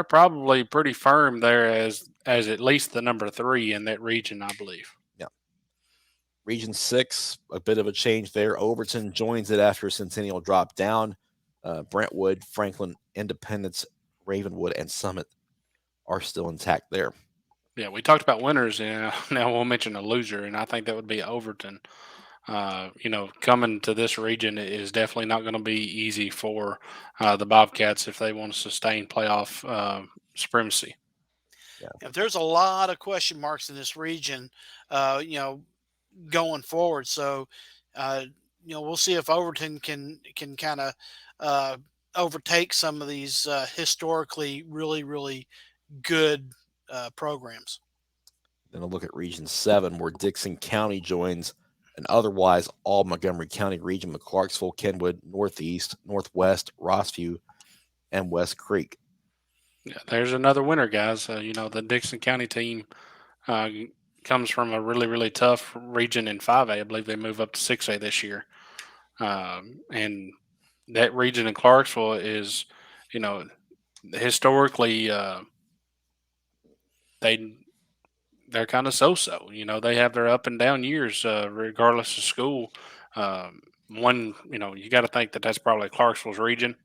probably pretty firm there as at least the number 3 in that region, I believe. Yeah. Region 6, a bit of a change there. Overton joins it after Centennial dropped down. Brentwood, Franklin, Independence, Ravenwood, and Summit are still intact there. Yeah, we talked about winners, and now we'll mention a loser, and I think that would be Overton. Coming to this region is definitely not going to be easy for the Bobcats if they want to sustain playoff supremacy. If there's a lot of question marks in this region, going forward. So, we'll see if Overton can kind of overtake some of these historically really, really good programs. Then a look at Region 7, where Dixon County joins an otherwise all Montgomery County region with Clarksville, Kenwood, Northeast, Northwest, Rossview, and West Creek. Yeah, there's another winner, guys. The Dixon County team comes from a really, really tough region in 5A. I believe they move up to 6A this year. And that region in Clarksville is, historically they're kind of so-so. They have their up and down years regardless of school. You got to think that that's probably Clarksville's region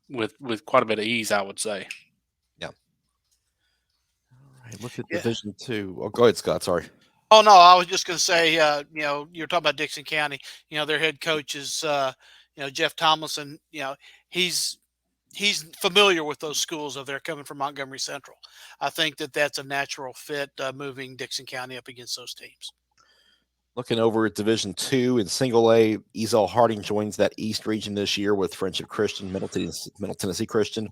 with quite a bit of ease, I would say. Yeah. All right, look at Division 2. Oh, go ahead, Scott. Sorry. Oh, no, I was just going to say, you're talking about Dixon County. Their head coach is, Jeff Tomlinson. He's familiar with those schools of they're coming from Montgomery Central. I think that's a natural fit moving Dixon County up against those teams. Looking over at Division 2 in Single A, Ezel Harding joins that East region this year with Friendship Christian, Middle Tennessee Christian,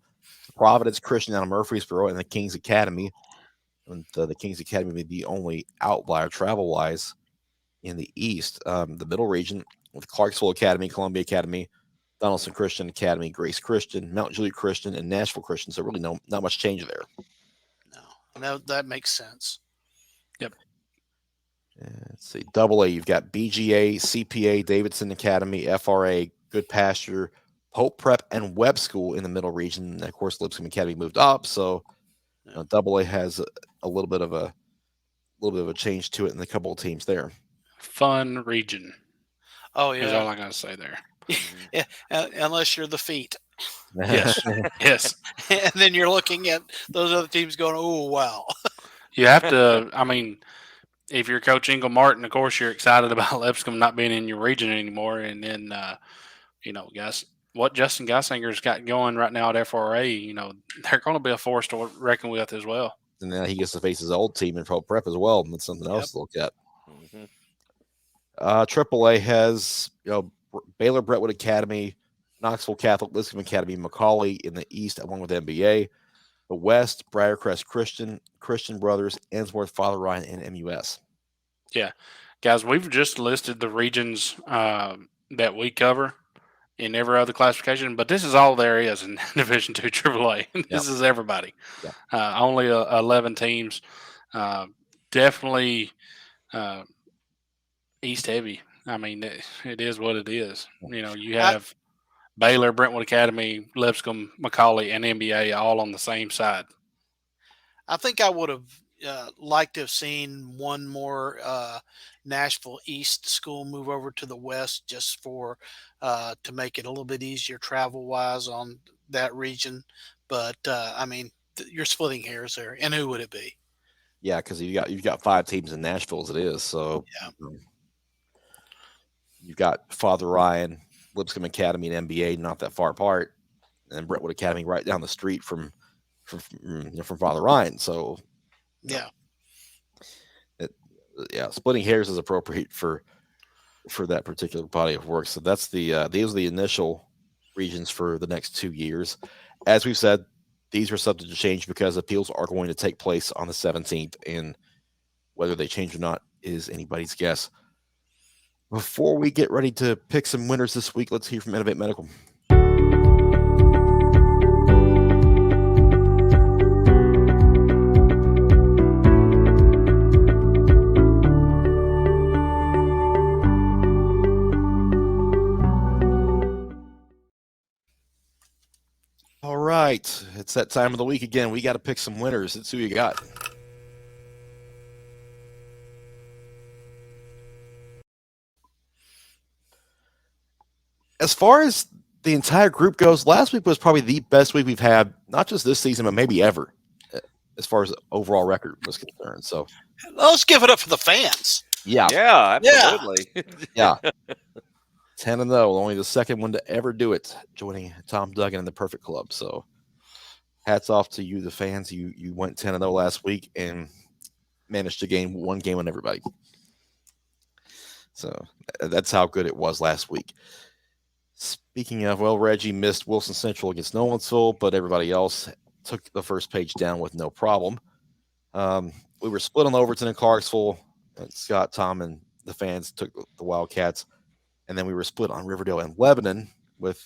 Providence Christian out of Murfreesboro, and the Kings Academy. And the Kings Academy may be the only outlier travel-wise in the East. The middle region with Clarksville Academy, Columbia Academy, Donaldson Christian Academy, Grace Christian, Mount Juliet Christian, and Nashville Christian. So really not much change there. No, that makes sense. Yep. Let's see. Double A, you've got BGA, CPA, Davidson Academy, FRA, Good Pasture, Pope Prep, and Webb School in the middle region. And of course, Lipscomb Academy moved up, so Double A has a little bit of a change to it in a couple of teams there. Fun region. Oh yeah, is all I gotta say there. Yeah, unless you're the feet. Yes, yes. And then you're looking at those other teams going, "Oh wow." You have to. I mean, if you're Coach Ingle Martin, of course you're excited about Lipscomb not being in your region anymore, and then guys, what Justin Geisinger's got going right now at FRA, they're going to be a force to reckon with as well. And now he gets to face his old team in Pro Prep as well, and that's something else to look at. AAA has Baylor Brentwood Academy, Knoxville Catholic, Lipscomb Academy, McCauley in the East, along with MBA. The West, Briarcrest Christian, Christian Brothers, Ensworth, Father Ryan, and MUS. Yeah, guys, we've just listed the regions that we cover in every other classification, but this is all there is in Division II AAA. This is everybody. Yeah. Only 11 teams. Definitely East heavy. I mean, it is what it is. You have Baylor, Brentwood Academy, Lipscomb, McCauley, and NBA all on the same side. I think I would have liked to have seen one more Nashville East school move over to the West just for to make it a little bit easier travel-wise on that region. But, you're splitting hairs there. And who would it be? Yeah, because you've got 5 teams in Nashville as it is. So you've got Father Ryan, Lipscomb Academy, and MBA not that far apart, and Brentwood Academy right down the street from Father Ryan. So splitting hairs is appropriate for that particular body of work. So that's these are the initial regions for the next 2 years. As we've said, these are subject to change because appeals are going to take place on the 17th, and whether they change or not is anybody's guess. Before we get ready to pick some winners this week, let's hear from Innovate Medical. All right, it's that time of the week again. We got to pick some winners. Let's see who you got. As far as the entire group goes, last week was probably the best week we've had, not just this season, but maybe ever, as far as overall record was concerned. So Let's give it up for the fans. yeah, absolutely. yeah. 10-0, only the second one to ever do it, joining Tom Duggan in the Perfect Club. So hats off to you, the fans. You went 10-0 last week and managed to gain one game on everybody. So that's how good it was last week. Speaking of, well, Reggie missed Wilson Central against Nolensville, but everybody else took the first page down with no problem. We were split on Overton and Clarksville. And Scott, Tom, and the fans took the Wildcats. And then we were split on Riverdale and Lebanon, with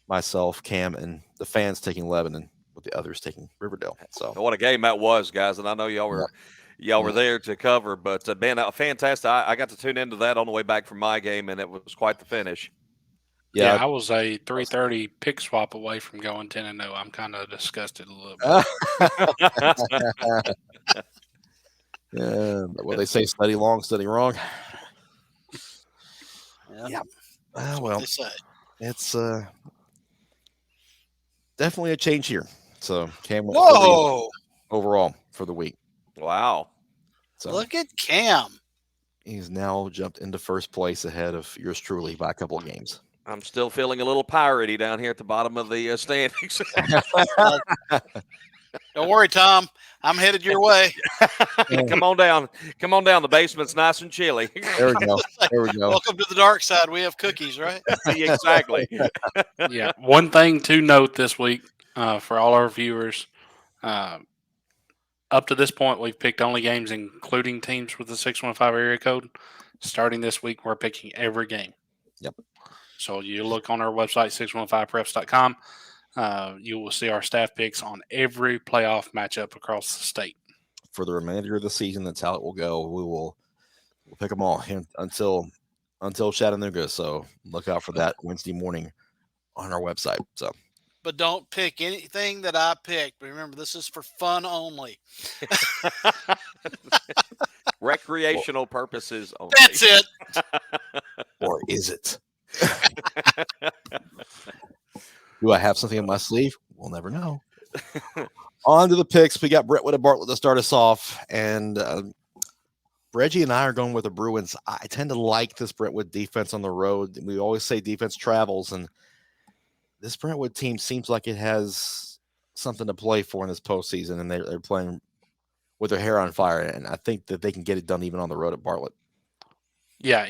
myself, Cam, and the fans taking Lebanon, with the others taking Riverdale. So what a game that was, guys! And I know y'all were there to cover, but man, fantastic! I got to tune into that on the way back from my game, and it was quite the finish. Yeah, I was a 3:30 pick swap away from going 10-0. I'm kind of disgusted a little bit. Yeah, what they say, study long, study wrong. Yeah. Well, it's definitely a change here. So Cam went overall for the week. Wow. So look at Cam. He's now jumped into first place ahead of yours truly by a couple of games. I'm still feeling a little piratey down here at the bottom of the standings. Don't worry, Tom. I'm headed your way. Come on down. Come on down. The basement's nice and chilly. There we go. There we go. Welcome to the dark side. We have cookies, right? Exactly. Yeah. One thing to note this week for all our viewers, up to this point, we've picked only games including teams with the 615 area code. Starting this week, we're picking every game. Yep. So you look on our website, 615prefs.com. You will see our staff picks on every playoff matchup across the state. For the remainder of the season, that's how it will go. We'll pick them all until Chattanooga. So look out for that Wednesday morning on our website. So, but don't pick anything that I picked. Remember, this is for fun only. Recreational purposes only. That's it. Or is it? Do I have something in my sleeve? We'll never know. On to the picks. We got Brentwood and Bartlett to start us off. And Reggie and I are going with the Bruins. I tend to like this Brentwood defense on the road. We always say defense travels, and this Brentwood team seems like it has something to play for in this postseason, and they're playing with their hair on fire. And I think that they can get it done even on the road at Bartlett. Yeah,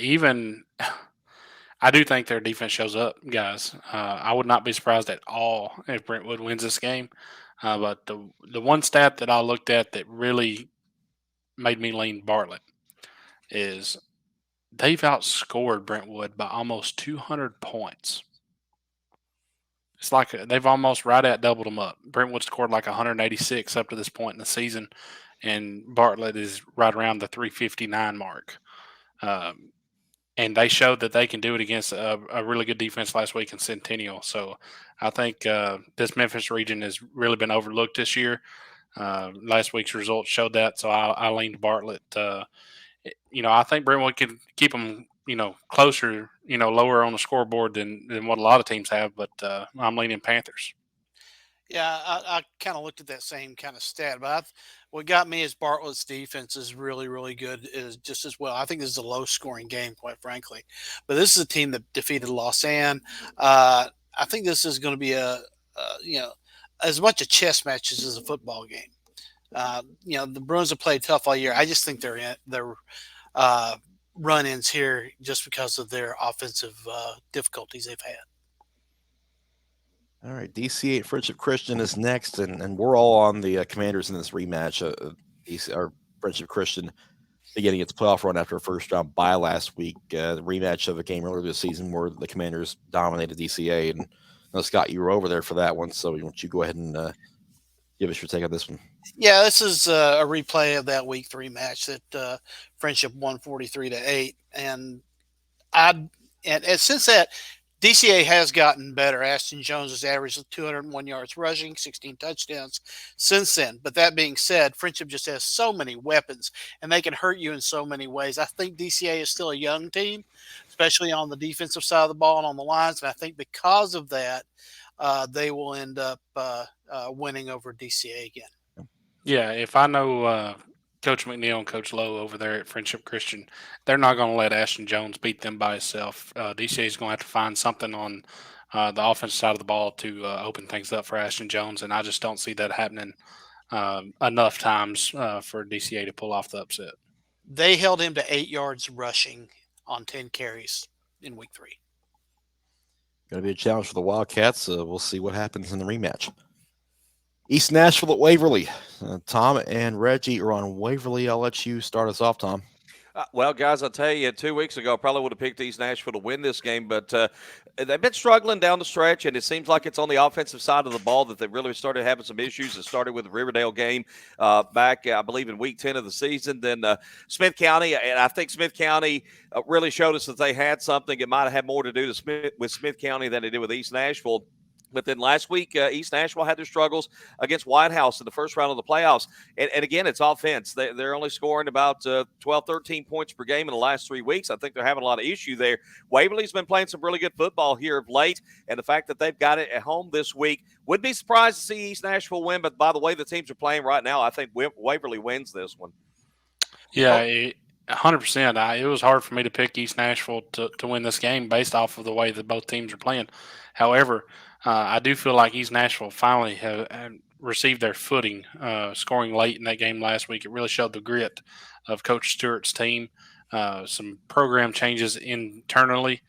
I do think their defense shows up, guys. I would not be surprised at all if Brentwood wins this game. But the one stat that I looked at that really made me lean Bartlett is they've outscored Brentwood by almost 200 points. It's like they've almost right at doubled them up. Brentwood scored like 186 up to this point in the season, and Bartlett is right around the 359 mark. And they showed that they can do it against a really good defense last week in Centennial. So I think this Memphis region has really been overlooked this year. Last week's results showed that. So I leaned Bartlett. I think Brentwood can keep them, closer, lower on the scoreboard than what a lot of teams have. But I'm leaning Panthers. Yeah, I kind of looked at that same kind of stat, but what got me is Bartlett's defense is really, really good, is just as well. I think this is a low-scoring game, quite frankly. But this is a team that defeated Lausanne. I think this is going to be as much a chess match as is a football game. The Bruins have played tough all year. I just think their run-ins here just because of their offensive difficulties they've had. All right, DC8 Friendship Christian is next, and we're all on the Commanders in this rematch. Our Friendship Christian beginning its playoff run after a first round bye last week. The rematch of a game earlier this season where the Commanders dominated DCA. And Scott, you were over there for that one, so why don't you go ahead and give us your take on this one? Yeah, this is a replay of that Week 3 match that Friendship won 43-8, and since that, DCA has gotten better. Ashton Jones has averaged 201 yards rushing, 16 touchdowns since then. But that being said, Friendship just has so many weapons, and they can hurt you in so many ways. I think DCA is still a young team, especially on the defensive side of the ball and on the lines. And I think because of that, they will end up winning over DCA again. Yeah, if I know Coach McNeil and Coach Lowe over there at Friendship Christian, they're not going to let Ashton Jones beat them by himself. DCA is going to have to find something on the offensive side of the ball to open things up for Ashton Jones, and I just don't see that happening enough times for DCA to pull off the upset. They held him to 8 yards rushing on 10 carries in Week 3. Going to be a challenge for the Wildcats. We'll see what happens in the rematch. East Nashville at Waverly. Tom and Reggie are on Waverly. I'll let you start us off, Tom. Well, guys, I'll tell you, 2 weeks ago, I probably would have picked East Nashville to win this game, but they've been struggling down the stretch, and it seems like it's on the offensive side of the ball that they really started having some issues. It started with the Riverdale game back, I believe, in Week 10 of the season. Then Smith County, and I think Smith County really showed us that they had something. It might have had more to do with Smith County than it did with East Nashville. But then last week, East Nashville had their struggles against White House in the first round of the playoffs. And again, it's offense. They're only scoring about 12, 13 points per game in the last 3 weeks. I think they're having a lot of issue there. Waverly's been playing some really good football here of late, and the fact that they've got it at home this week, would be surprised to see East Nashville win. But by the way the teams are playing right now, I think Waverly wins this one. Yeah, 100%. It was hard for me to pick East Nashville to win this game based off of the way that both teams are playing. However, I do feel like East Nashville finally have received their footing, scoring late in that game last week. It really showed the grit of Coach Stewart's team. Some program changes internally,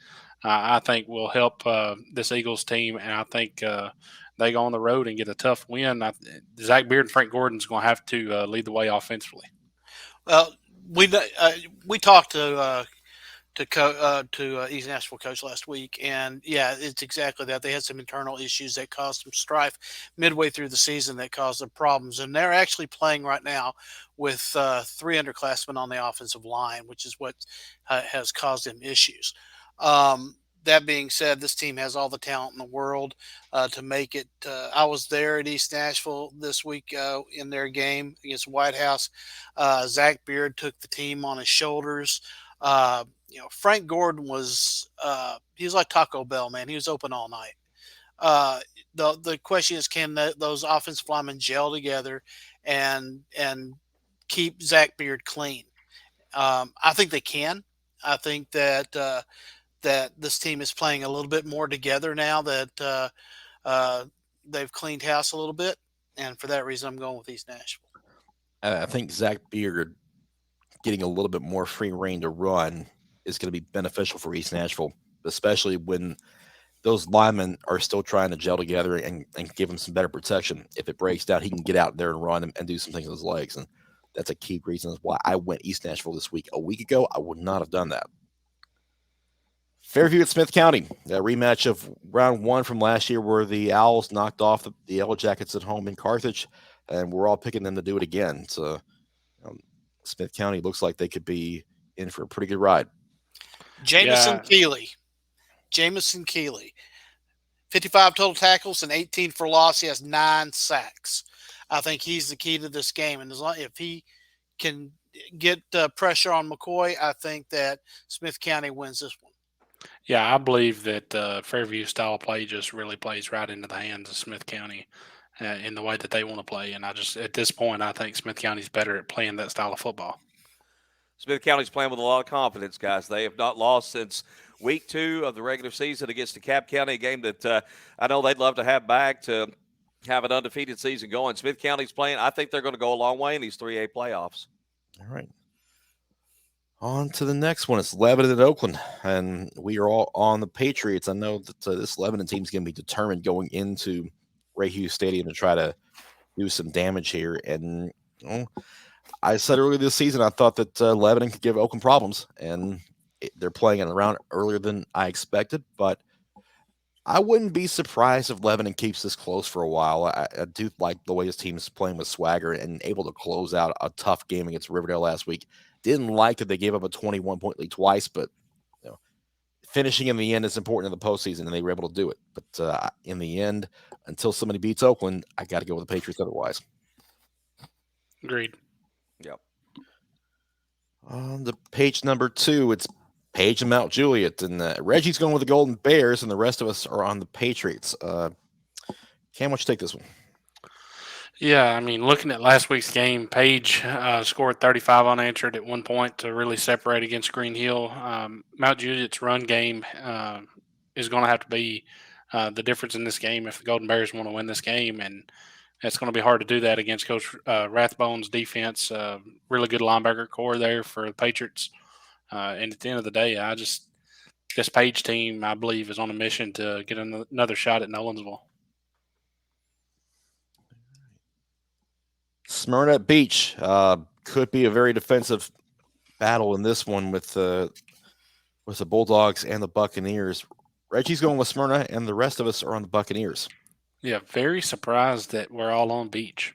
I think, will help this Eagles team, and I think they go on the road and get a tough win. Zach Beard and Frank Gordon's going to have to lead the way offensively. Well, we talked to East Nashville coach last week, and yeah, it's exactly that. They had some internal issues that caused some strife midway through the season that caused them problems, and they're actually playing right now with 3 underclassmen on the offensive line, which is what has caused them issues. That being said, this team has all the talent in the world to make it. I was there at East Nashville this week in their game against White House. Zach Beard took the team on his shoulders. Frank Gordon was he was like Taco Bell, man. He was open all night. The question is, can those offensive linemen gel together and keep Zach Beard clean? I think they can. I think that this team is playing a little bit more together now that they've cleaned house a little bit, and for that reason, I'm going with East Nashville. I think Zach Beard getting a little bit more free reign to run is going to be beneficial for East Nashville, especially when those linemen are still trying to gel together and give him some better protection. If it breaks down, he can get out there and run and do some things with his legs. And that's a key reason why I went East Nashville this week. A week ago, I would not have done that. Fairview at Smith County, a rematch of round 1 from last year where the Owls knocked off the Yellow Jackets at home in Carthage, and we're all picking them to do it again. So Smith County looks like they could be in for a pretty good ride. Jamison Keeley, 55 total tackles and 18 for loss. He has 9 sacks. I think he's the key to this game, and if he can get pressure on McCoy, I think that Smith County wins this one. Yeah, I believe that Fairview style of play just really plays right into the hands of Smith County in the way that they want to play. And at this point, I think Smith County's better at playing that style of football. Smith County's playing with a lot of confidence, guys. They have not lost since week 2 of the regular season against DeKalb County, a game that I know they'd love to have back to have an undefeated season going. Smith County's playing. I think they're going to go a long way in these 3A playoffs. All right. On to the next one. It's Lebanon at Oakland, and we are all on the Patriots. I know that this Lebanon team is going to be determined going into Ray Hughes Stadium to try to do some damage here. And I said earlier this season I thought that Lebanon could give Oakland problems, and they're playing it around earlier than I expected. But I wouldn't be surprised if Lebanon keeps this close for a while. I do like the way his team's playing with swagger and able to close out a tough game against Riverdale last week. Didn't like that they gave up a 21-point lead twice, but finishing in the end is important in the postseason, and they were able to do it. But in the end, until somebody beats Oakland, I got to go with the Patriots otherwise. Agreed. Yep. On the page number 2, it's Page and Mount Juliet, and Reggie's going with the Golden Bears, and the rest of us are on the Patriots. Cam, why don't you take this one? Yeah, I mean, looking at last week's game, Page scored 35 unanswered at one point to really separate against Green Hill. Mount Juliet's run game is going to have to be the difference in this game if the Golden Bears want to win this game, and it's going to be hard to do that against Coach Rathbone's defense. Really good linebacker core there for the Patriots. And at the end of the day, this Page team, I believe, is on a mission to get another shot at Nolensville. Smyrna Beach could be a very defensive battle in this one with the Bulldogs and the Buccaneers. Reggie's going with Smyrna, and the rest of us are on the Buccaneers. Yeah, very surprised that we're all on Beach.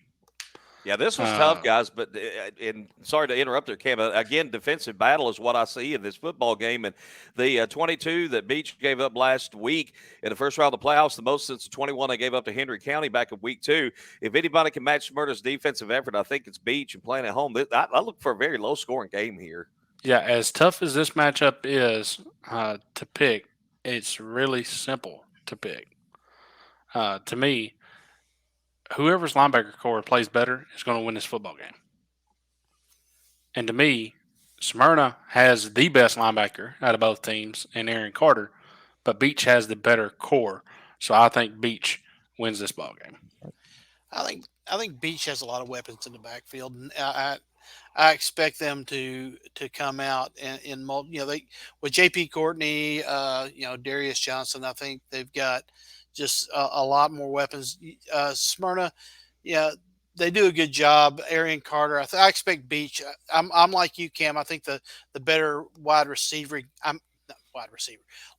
Yeah, this was tough, guys. But and sorry to interrupt there, Cam. Again, defensive battle is what I see in this football game. And the 22 that Beach gave up last week in the first round of the playoffs, the most since the 21 they gave up to Henry County back in week 2. If anybody can match Smyrna's defensive effort, I think it's Beach and playing at home. I look for a very low-scoring game here. Yeah, as tough as this matchup is to pick, it's really simple to pick. To me, whoever's linebacker core plays better is going to win this football game. And to me, Smyrna has the best linebacker out of both teams in Aaron Carter, but Beach has the better core. So I think Beach wins this ball game. I think Beach has a lot of weapons in the backfield, and I expect them to come out in they with J.P. Courtney, Darius Johnson. I think they've got just a lot more weapons. Smyrna, they do a good job. Arian Carter, I expect Beach. I'm like you, Cam. I think the better wide receiver.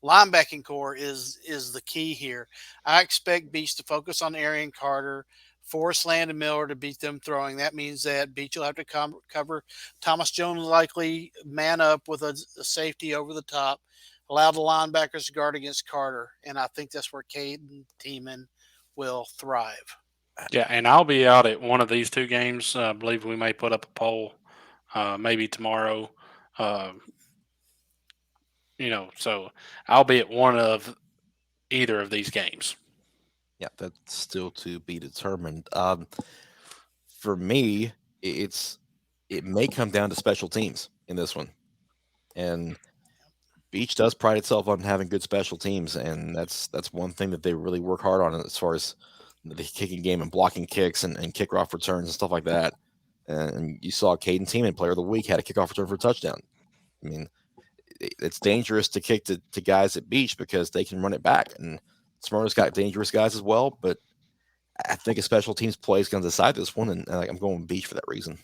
Linebacking core is the key here. I expect Beach to focus on Arian Carter, force Landon Miller to beat them throwing. That means that Beach will have to cover Thomas Jones, likely man up with a safety over the top, allow the linebackers to guard against Carter. And I think that's where Caden Tiemann will thrive. Yeah, and I'll be out at one of these two games. I believe we may put up a poll maybe tomorrow. So I'll be at one of either of these games. Yeah, that's still to be determined. For me, it may come down to special teams in this one. And Beach does pride itself on having good special teams, and that's one thing that they really work hard on as far as the kicking game and blocking kicks and kickoff returns and stuff like that. And you saw Caden Tiemann, player of the week, had a kickoff return for a touchdown. I mean, it's dangerous to kick to guys at Beach because they can run it back. And Smyrna's got dangerous guys as well, but I think a special teams play is going to decide this one, and I'm going Beach for that reason.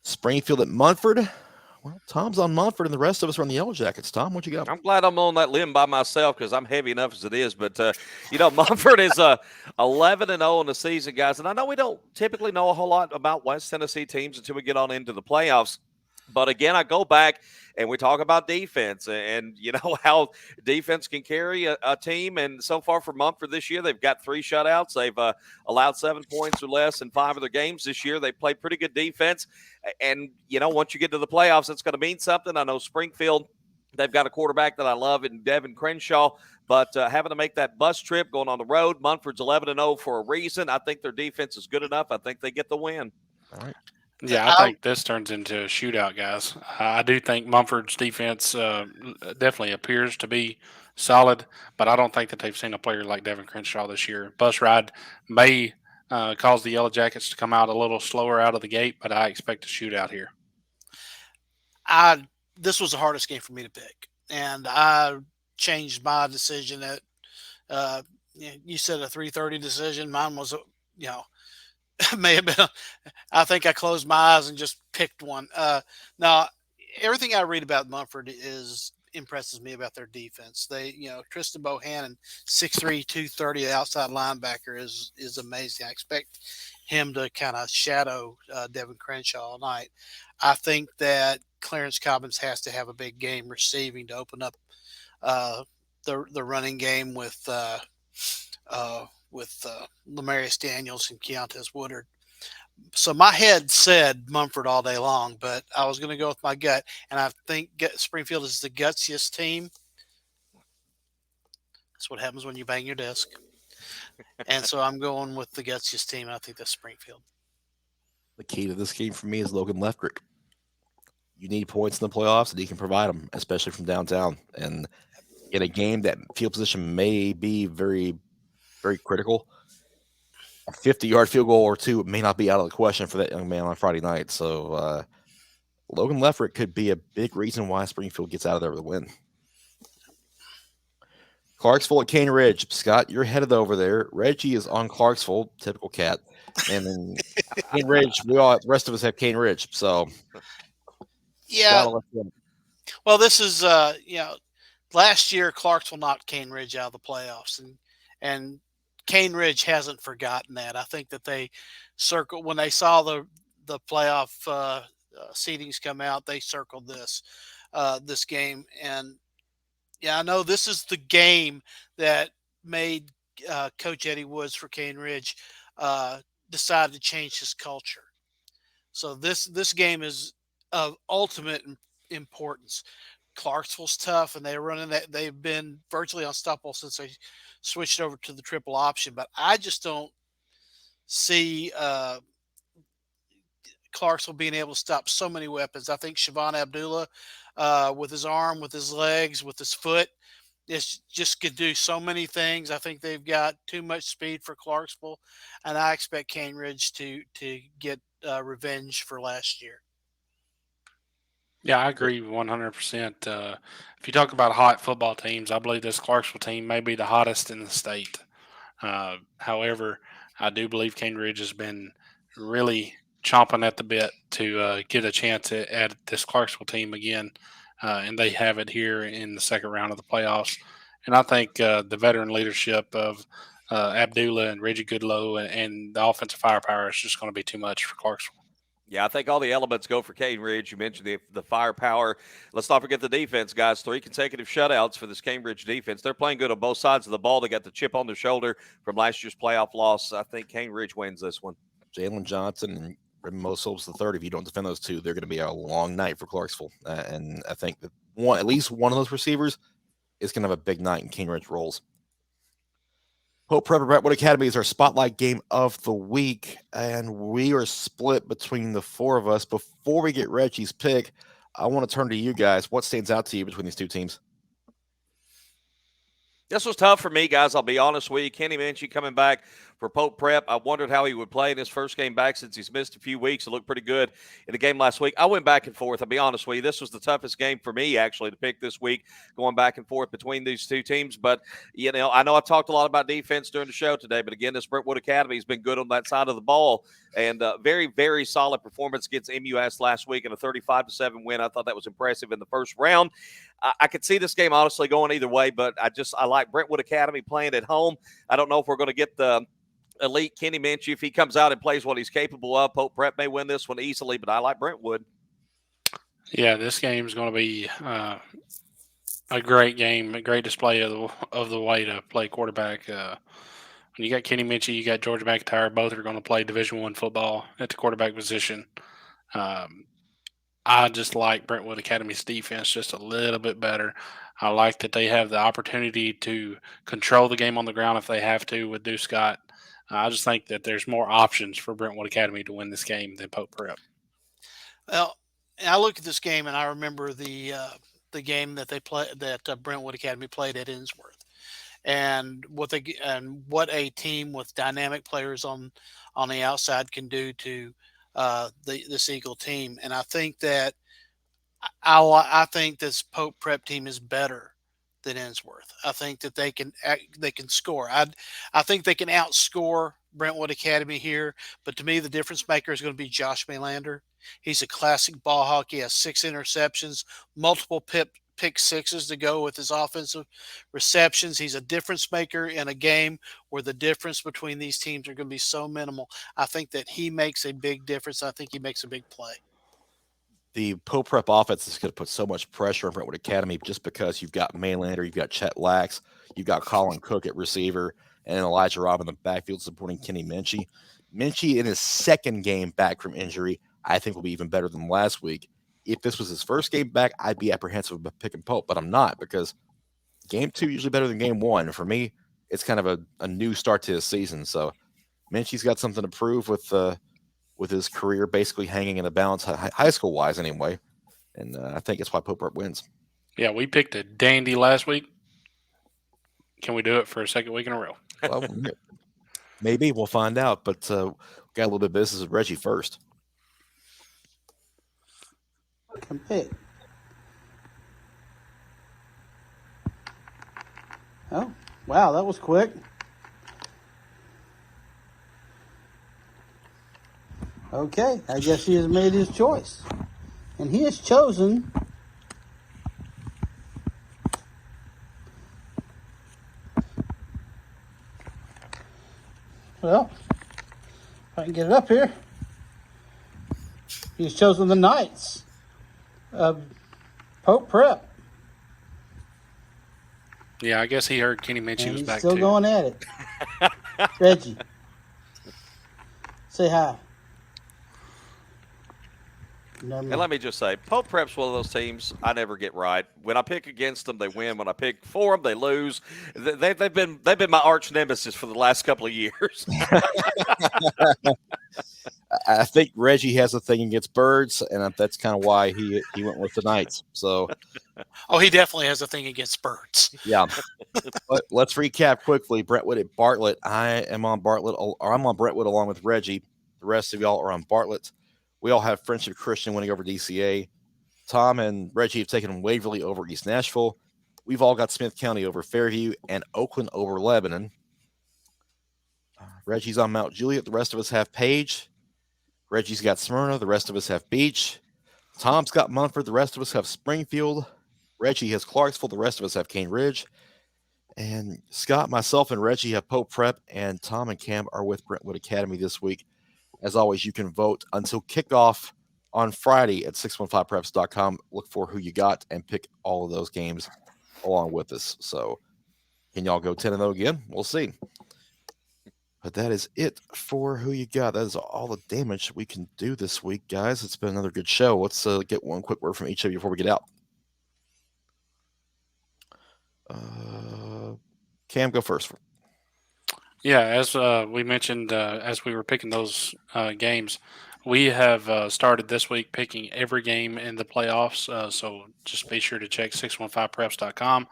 Springfield at Munford. Well, Tom's on Munford, and the rest of us are on the Yellow Jackets. Tom, what you got? I'm glad I'm on that limb by myself because I'm heavy enough as it is. But, Munford is 11-0 in the season, guys. And I know we don't typically know a whole lot about West Tennessee teams until we get on into the playoffs. But, again, I go back and we talk about defense and how defense can carry a team. And so far for Munford this year, they've got 3 shutouts. They've allowed 7 points or less in 5 of their games this year. They played pretty good defense. And, once you get to the playoffs, it's going to mean something. I know Springfield, they've got a quarterback that I love in Devin Crenshaw. But having to make that bus trip going on the road, Munford's 11-0 for a reason. I think their defense is good enough. I think they get the win. All right. Yeah, I think this turns into a shootout, guys. I do think Mumford's defense definitely appears to be solid, but I don't think that they've seen a player like Devin Crenshaw this year. Bus ride may cause the Yellow Jackets to come out a little slower out of the gate, but I expect a shootout here. This was the hardest game for me to pick, and I changed my decision at you said a 3:30 decision. Mine was may have been. I think I closed my eyes and just picked one. Now, everything I read about Mumford is impresses me about their defense. Tristan Bohannon, 6'3", 230, the outside linebacker is amazing. I expect him to kind of shadow Devin Crenshaw all night. I think that Clarence Cobbins has to have a big game receiving to open up uh, the running game with Lamarius Daniels and Keontae Woodard. So my head said Mumford all day long, but I was going to go with my gut, and I think Springfield is the gutsiest team. That's what happens when you bang your desk. And so I'm going with the gutsiest team. I think that's Springfield. The key to this game for me is Logan Leftrick. You need points in the playoffs, and he can provide them, especially from downtown. And in a game that field position may be very, very critical, a 50-yard field goal or two may not be out of the question for that young man on Friday night. So Logan Leftrick could be a big reason why Springfield gets out of there with a win. Clarksville at Cane Ridge. Scott, you're headed over there. Reggie is on Clarksville, typical cat. And then Cane Ridge, the rest of us have Cane Ridge. So, yeah. Well, this is, last year Clarksville knocked Cane Ridge out of the playoffs, and Cane Ridge hasn't forgotten that. I think that they circled when they saw the playoff seedings come out. They circled this game, and I know this is the game that made Coach Eddie Woods for Cane Ridge decide to change his culture. So this game is of ultimate importance. Clarksville's tough, and they're running that. They've been virtually unstoppable since they switched over to the triple option. But I just don't see Clarksville being able to stop so many weapons. I think Siobhan Abdullah, with his arm, with his legs, with his foot, just could do so many things. I think they've got too much speed for Clarksville, and I expect Cane Ridge to get revenge for last year. Yeah, I agree 100%. If you talk about hot football teams, I believe this Clarksville team may be the hottest in the state. However, I do believe Cane Ridge has been really chomping at the bit to get a chance at this Clarksville team again, and they have it here in the second round of the playoffs. And I think the veteran leadership of Abdullah and Reggie Goodlow and the offensive firepower is just going to be too much for Clarksville. Yeah, I think all the elements go for Cane Ridge. You mentioned the firepower. Let's not forget the defense, guys. 3 consecutive shutouts for this Cane Ridge defense. They're playing good on both sides of the ball. They got the chip on their shoulder from last year's playoff loss. I think Cane Ridge wins this one. Jalen Johnson and Raymond Sobes the third. If you don't defend those two, they're going to be a long night for Clarksville. And I think that at least one of those receivers is going to have a big night in Cane Ridge rolls. Hope Prep Brentwood Academy is our spotlight game of the week, and we are split between the four of us. Before we get Reggie's pick, I want to turn to you guys. What stands out to you between these two teams? This was tough for me, guys. I'll be honest with you. Kenny Minchie coming back for Pope Prep. I wondered how he would play in his first game back since he's missed a few weeks. It looked pretty good in the game last week. I went back and forth. I'll be honest with you. This was the toughest game for me, actually, to pick this week, going back and forth between these two teams. But, I know I've talked a lot about defense during the show today, but again, this Brentwood Academy has been good on that side of the ball. And very, very solid performance against MUS last week in a 35-7 win. I thought that was impressive in the first round. I could see this game honestly going either way, but I like Brentwood Academy playing at home. I don't know if we're going to get the elite Kenny Minchie if he comes out and plays what he's capable of. Pope Prep may win this one easily, but I like Brentwood. Yeah, this game is going to be a great game, a great display of the way to play quarterback. When you got Kenny Minchie, you got George McIntyre. Both are going to play Division I football at the quarterback position. I just like Brentwood Academy's defense just a little bit better. I like that they have the opportunity to control the game on the ground if they have to with Deuce Scott. I just think that there's more options for Brentwood Academy to win this game than Pope Prep. Well, I look at this game and I remember the game that Brentwood Academy played at Innsworth, and what a team with dynamic players on the outside can do to this Eagle team. And I think that I think this Pope Prep team is better than Innsworth. I think that they can score. I think they can outscore Brentwood Academy here, but to me, the difference maker is going to be Josh Melander. He's a classic ball hawk. He has 6 interceptions, multiple pick sixes to go with his offensive receptions. He's a difference maker in a game where the difference between these teams are going to be so minimal. I think that he makes a big difference. I think he makes a big play. The Pope Prep offense is going to put so much pressure on Brentwood Academy just because you've got Maylander, you've got Chet Lax, you've got Colin Cook at receiver, and Elijah Robb in the backfield supporting Kenny Minchie. Minchie in his second game back from injury, I think will be even better than last week. If this was his first game back, I'd be apprehensive about picking Pope, but I'm not because game 2 usually better than game 1. And for me, it's kind of a new start to his season. So Minchie's got something to prove with his career basically hanging in the balance, high school wise anyway. And I think it's why Pope Prep wins. Yeah, we picked a dandy last week. Can we do it for a second week in a row? Well, maybe we'll find out. But we got a little bit of business with Reggie first. Pick. Oh, wow, that was quick. Okay, I guess he has made his choice. And he has chosen well, if I can get it up here. He's chosen the Knights of Pope Prep. Yeah, I guess he heard Kenny Minchie And was he's back still too. going at it. Reggie, say hi. And let me just say, Pope Prep's one of those teams I never get right. When I pick against them, they win. When I pick for them, they lose. They've been my arch nemesis for the last couple of years. I think Reggie has a thing against birds, and that's kind of why he went with the Knights. So, Oh, he definitely has a thing against birds. yeah. But let's recap quickly. Brentwood at Bartlett. I'm on Brentwood along with Reggie. The rest of y'all are on Bartlett. We all have Friendship Christian winning over DCA. Tom and Reggie have taken Waverly over East Nashville. We've all got Smith County over Fairview and Oakland over Lebanon. Reggie's on Mount Juliet. The rest of us have Page. Reggie's got Smyrna. The rest of us have Beach. Tom's got Munford. The rest of us have Springfield. Reggie has Clarksville. The rest of us have Cane Ridge. And Scott, myself, and Reggie have Pope Prep. And Tom and Cam are with Brentwood Academy this week. As always, you can vote until kickoff on Friday at 615preps.com. Look for who you got and pick all of those games along with us. So can y'all go 10-0 again? We'll see. But that is it for who you got. That is all the damage we can do this week, guys. It's been another good show. Let's get one quick word from each of you before we get out. Cam, go first. Yeah, as we mentioned, as we were picking those games, we have started this week picking every game in the playoffs. So just be sure to check 615preps.com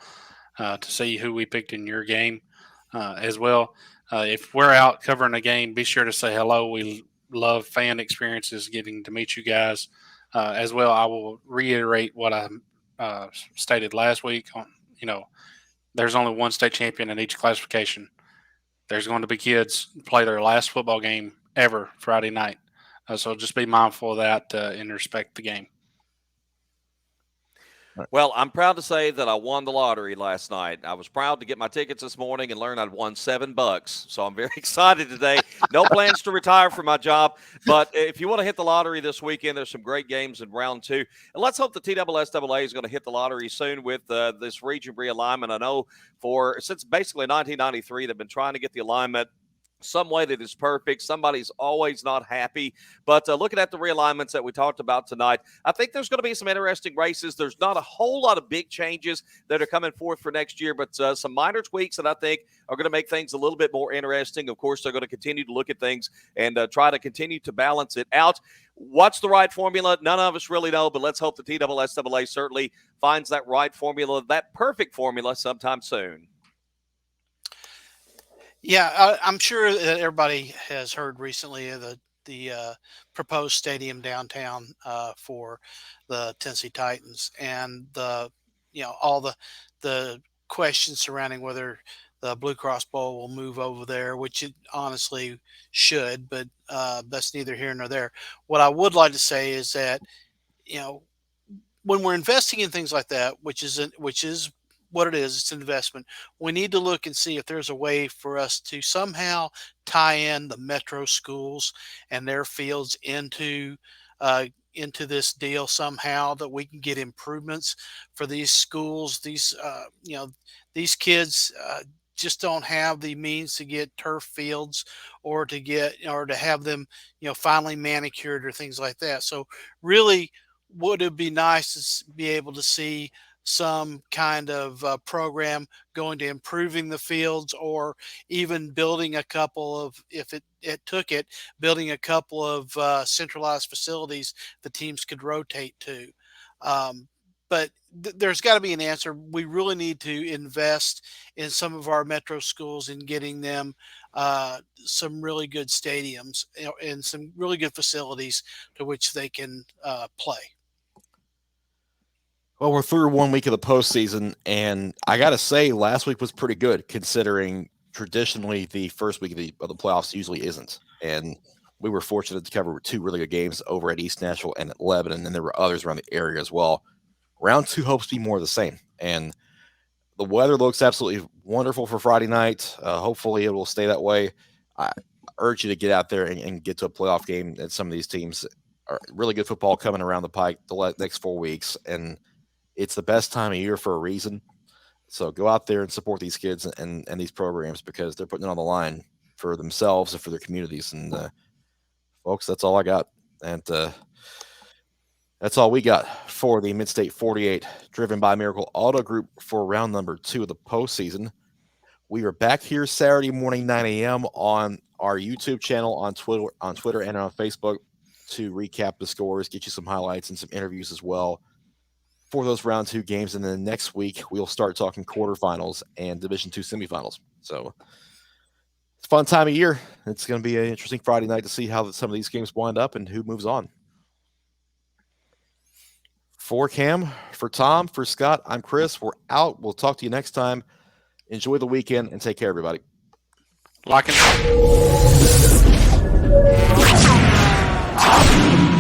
to see who we picked in your game as well. If we're out covering a game, be sure to say hello. We love fan experiences, getting to meet you guys as well. I will reiterate what I stated last week. There's only one state champion in each classification. There's going to be kids play their last football game ever Friday night. So just be mindful of that and respect the game. Well, I'm proud to say that I won the lottery last night. I was proud to get my tickets this morning and learn I'd won $7. So I'm very excited today. No plans to retire from my job, but if you want to hit the lottery this weekend, there's some great games in round 2. And let's hope the TSSAA is going to hit the lottery soon with this region realignment. I know since basically 1993, they've been trying to get the alignment some way that is perfect. Somebody's always not happy. But looking at the realignments that we talked about tonight, I think there's going to be some interesting races. There's not a whole lot of big changes that are coming forth for next year, but some minor tweaks that I think are going to make things a little bit more interesting. Of course, they're going to continue to look at things and try to continue to balance it out. What's the right formula? None of us really know, but let's hope the TSSAA certainly finds that right formula, that perfect formula sometime soon. Yeah, I'm sure that everybody has heard recently of the proposed stadium downtown for the Tennessee Titans, and all the questions surrounding whether the Blue Cross Bowl will move over there, which it honestly should, but that's neither here nor there. What I would like to say is that, you know, when we're investing in things like that, which is what it is, it's an investment. We need to look and see if there's a way for us to somehow tie in the metro schools and their fields into this deal somehow, that we can get improvements for these schools. These kids just don't have the means to get turf fields or to have them, finally manicured or things like that. So really, would it be nice to be able to see some kind of program going to improving the fields, or even building a couple of, if it took it, building a couple of centralized facilities the teams could rotate to. But there's got to be an answer. We really need to invest in some of our metro schools and getting them some really good stadiums, and some really good facilities to which they can play. Well, we're through 1 week of the postseason, and I got to say, last week was pretty good considering traditionally the first week of the playoffs usually isn't. And we were fortunate to cover 2 really good games over at East Nashville and at Lebanon, and there were others around the area as well. Round 2 hopes to be more of the same, and the weather looks absolutely wonderful for Friday night. Hopefully it will stay that way. I urge you to get out there and get to a playoff game. And some of these teams are really good football coming around the pike the next 4 weeks, and it's the best time of year for a reason. So go out there and support these kids and these programs, because they're putting it on the line for themselves and for their communities. And folks, that's all I got. And that's all we got for the Midstate 48, driven by Miracle Auto Group, for round number 2 of the postseason. We are back here Saturday morning, 9 a.m. on our YouTube channel, on Twitter and on Facebook, to recap the scores, get you some highlights and some interviews as well for those round 2 games. And then next week we'll start talking quarterfinals and Division II semifinals. So it's a fun time of year. It's going to be an interesting Friday night to see how some of these games wind up and who moves on. For Cam, for Tom, for Scott, I'm Chris. We're out. We'll talk to you next time. Enjoy the weekend and take care, everybody. Like it.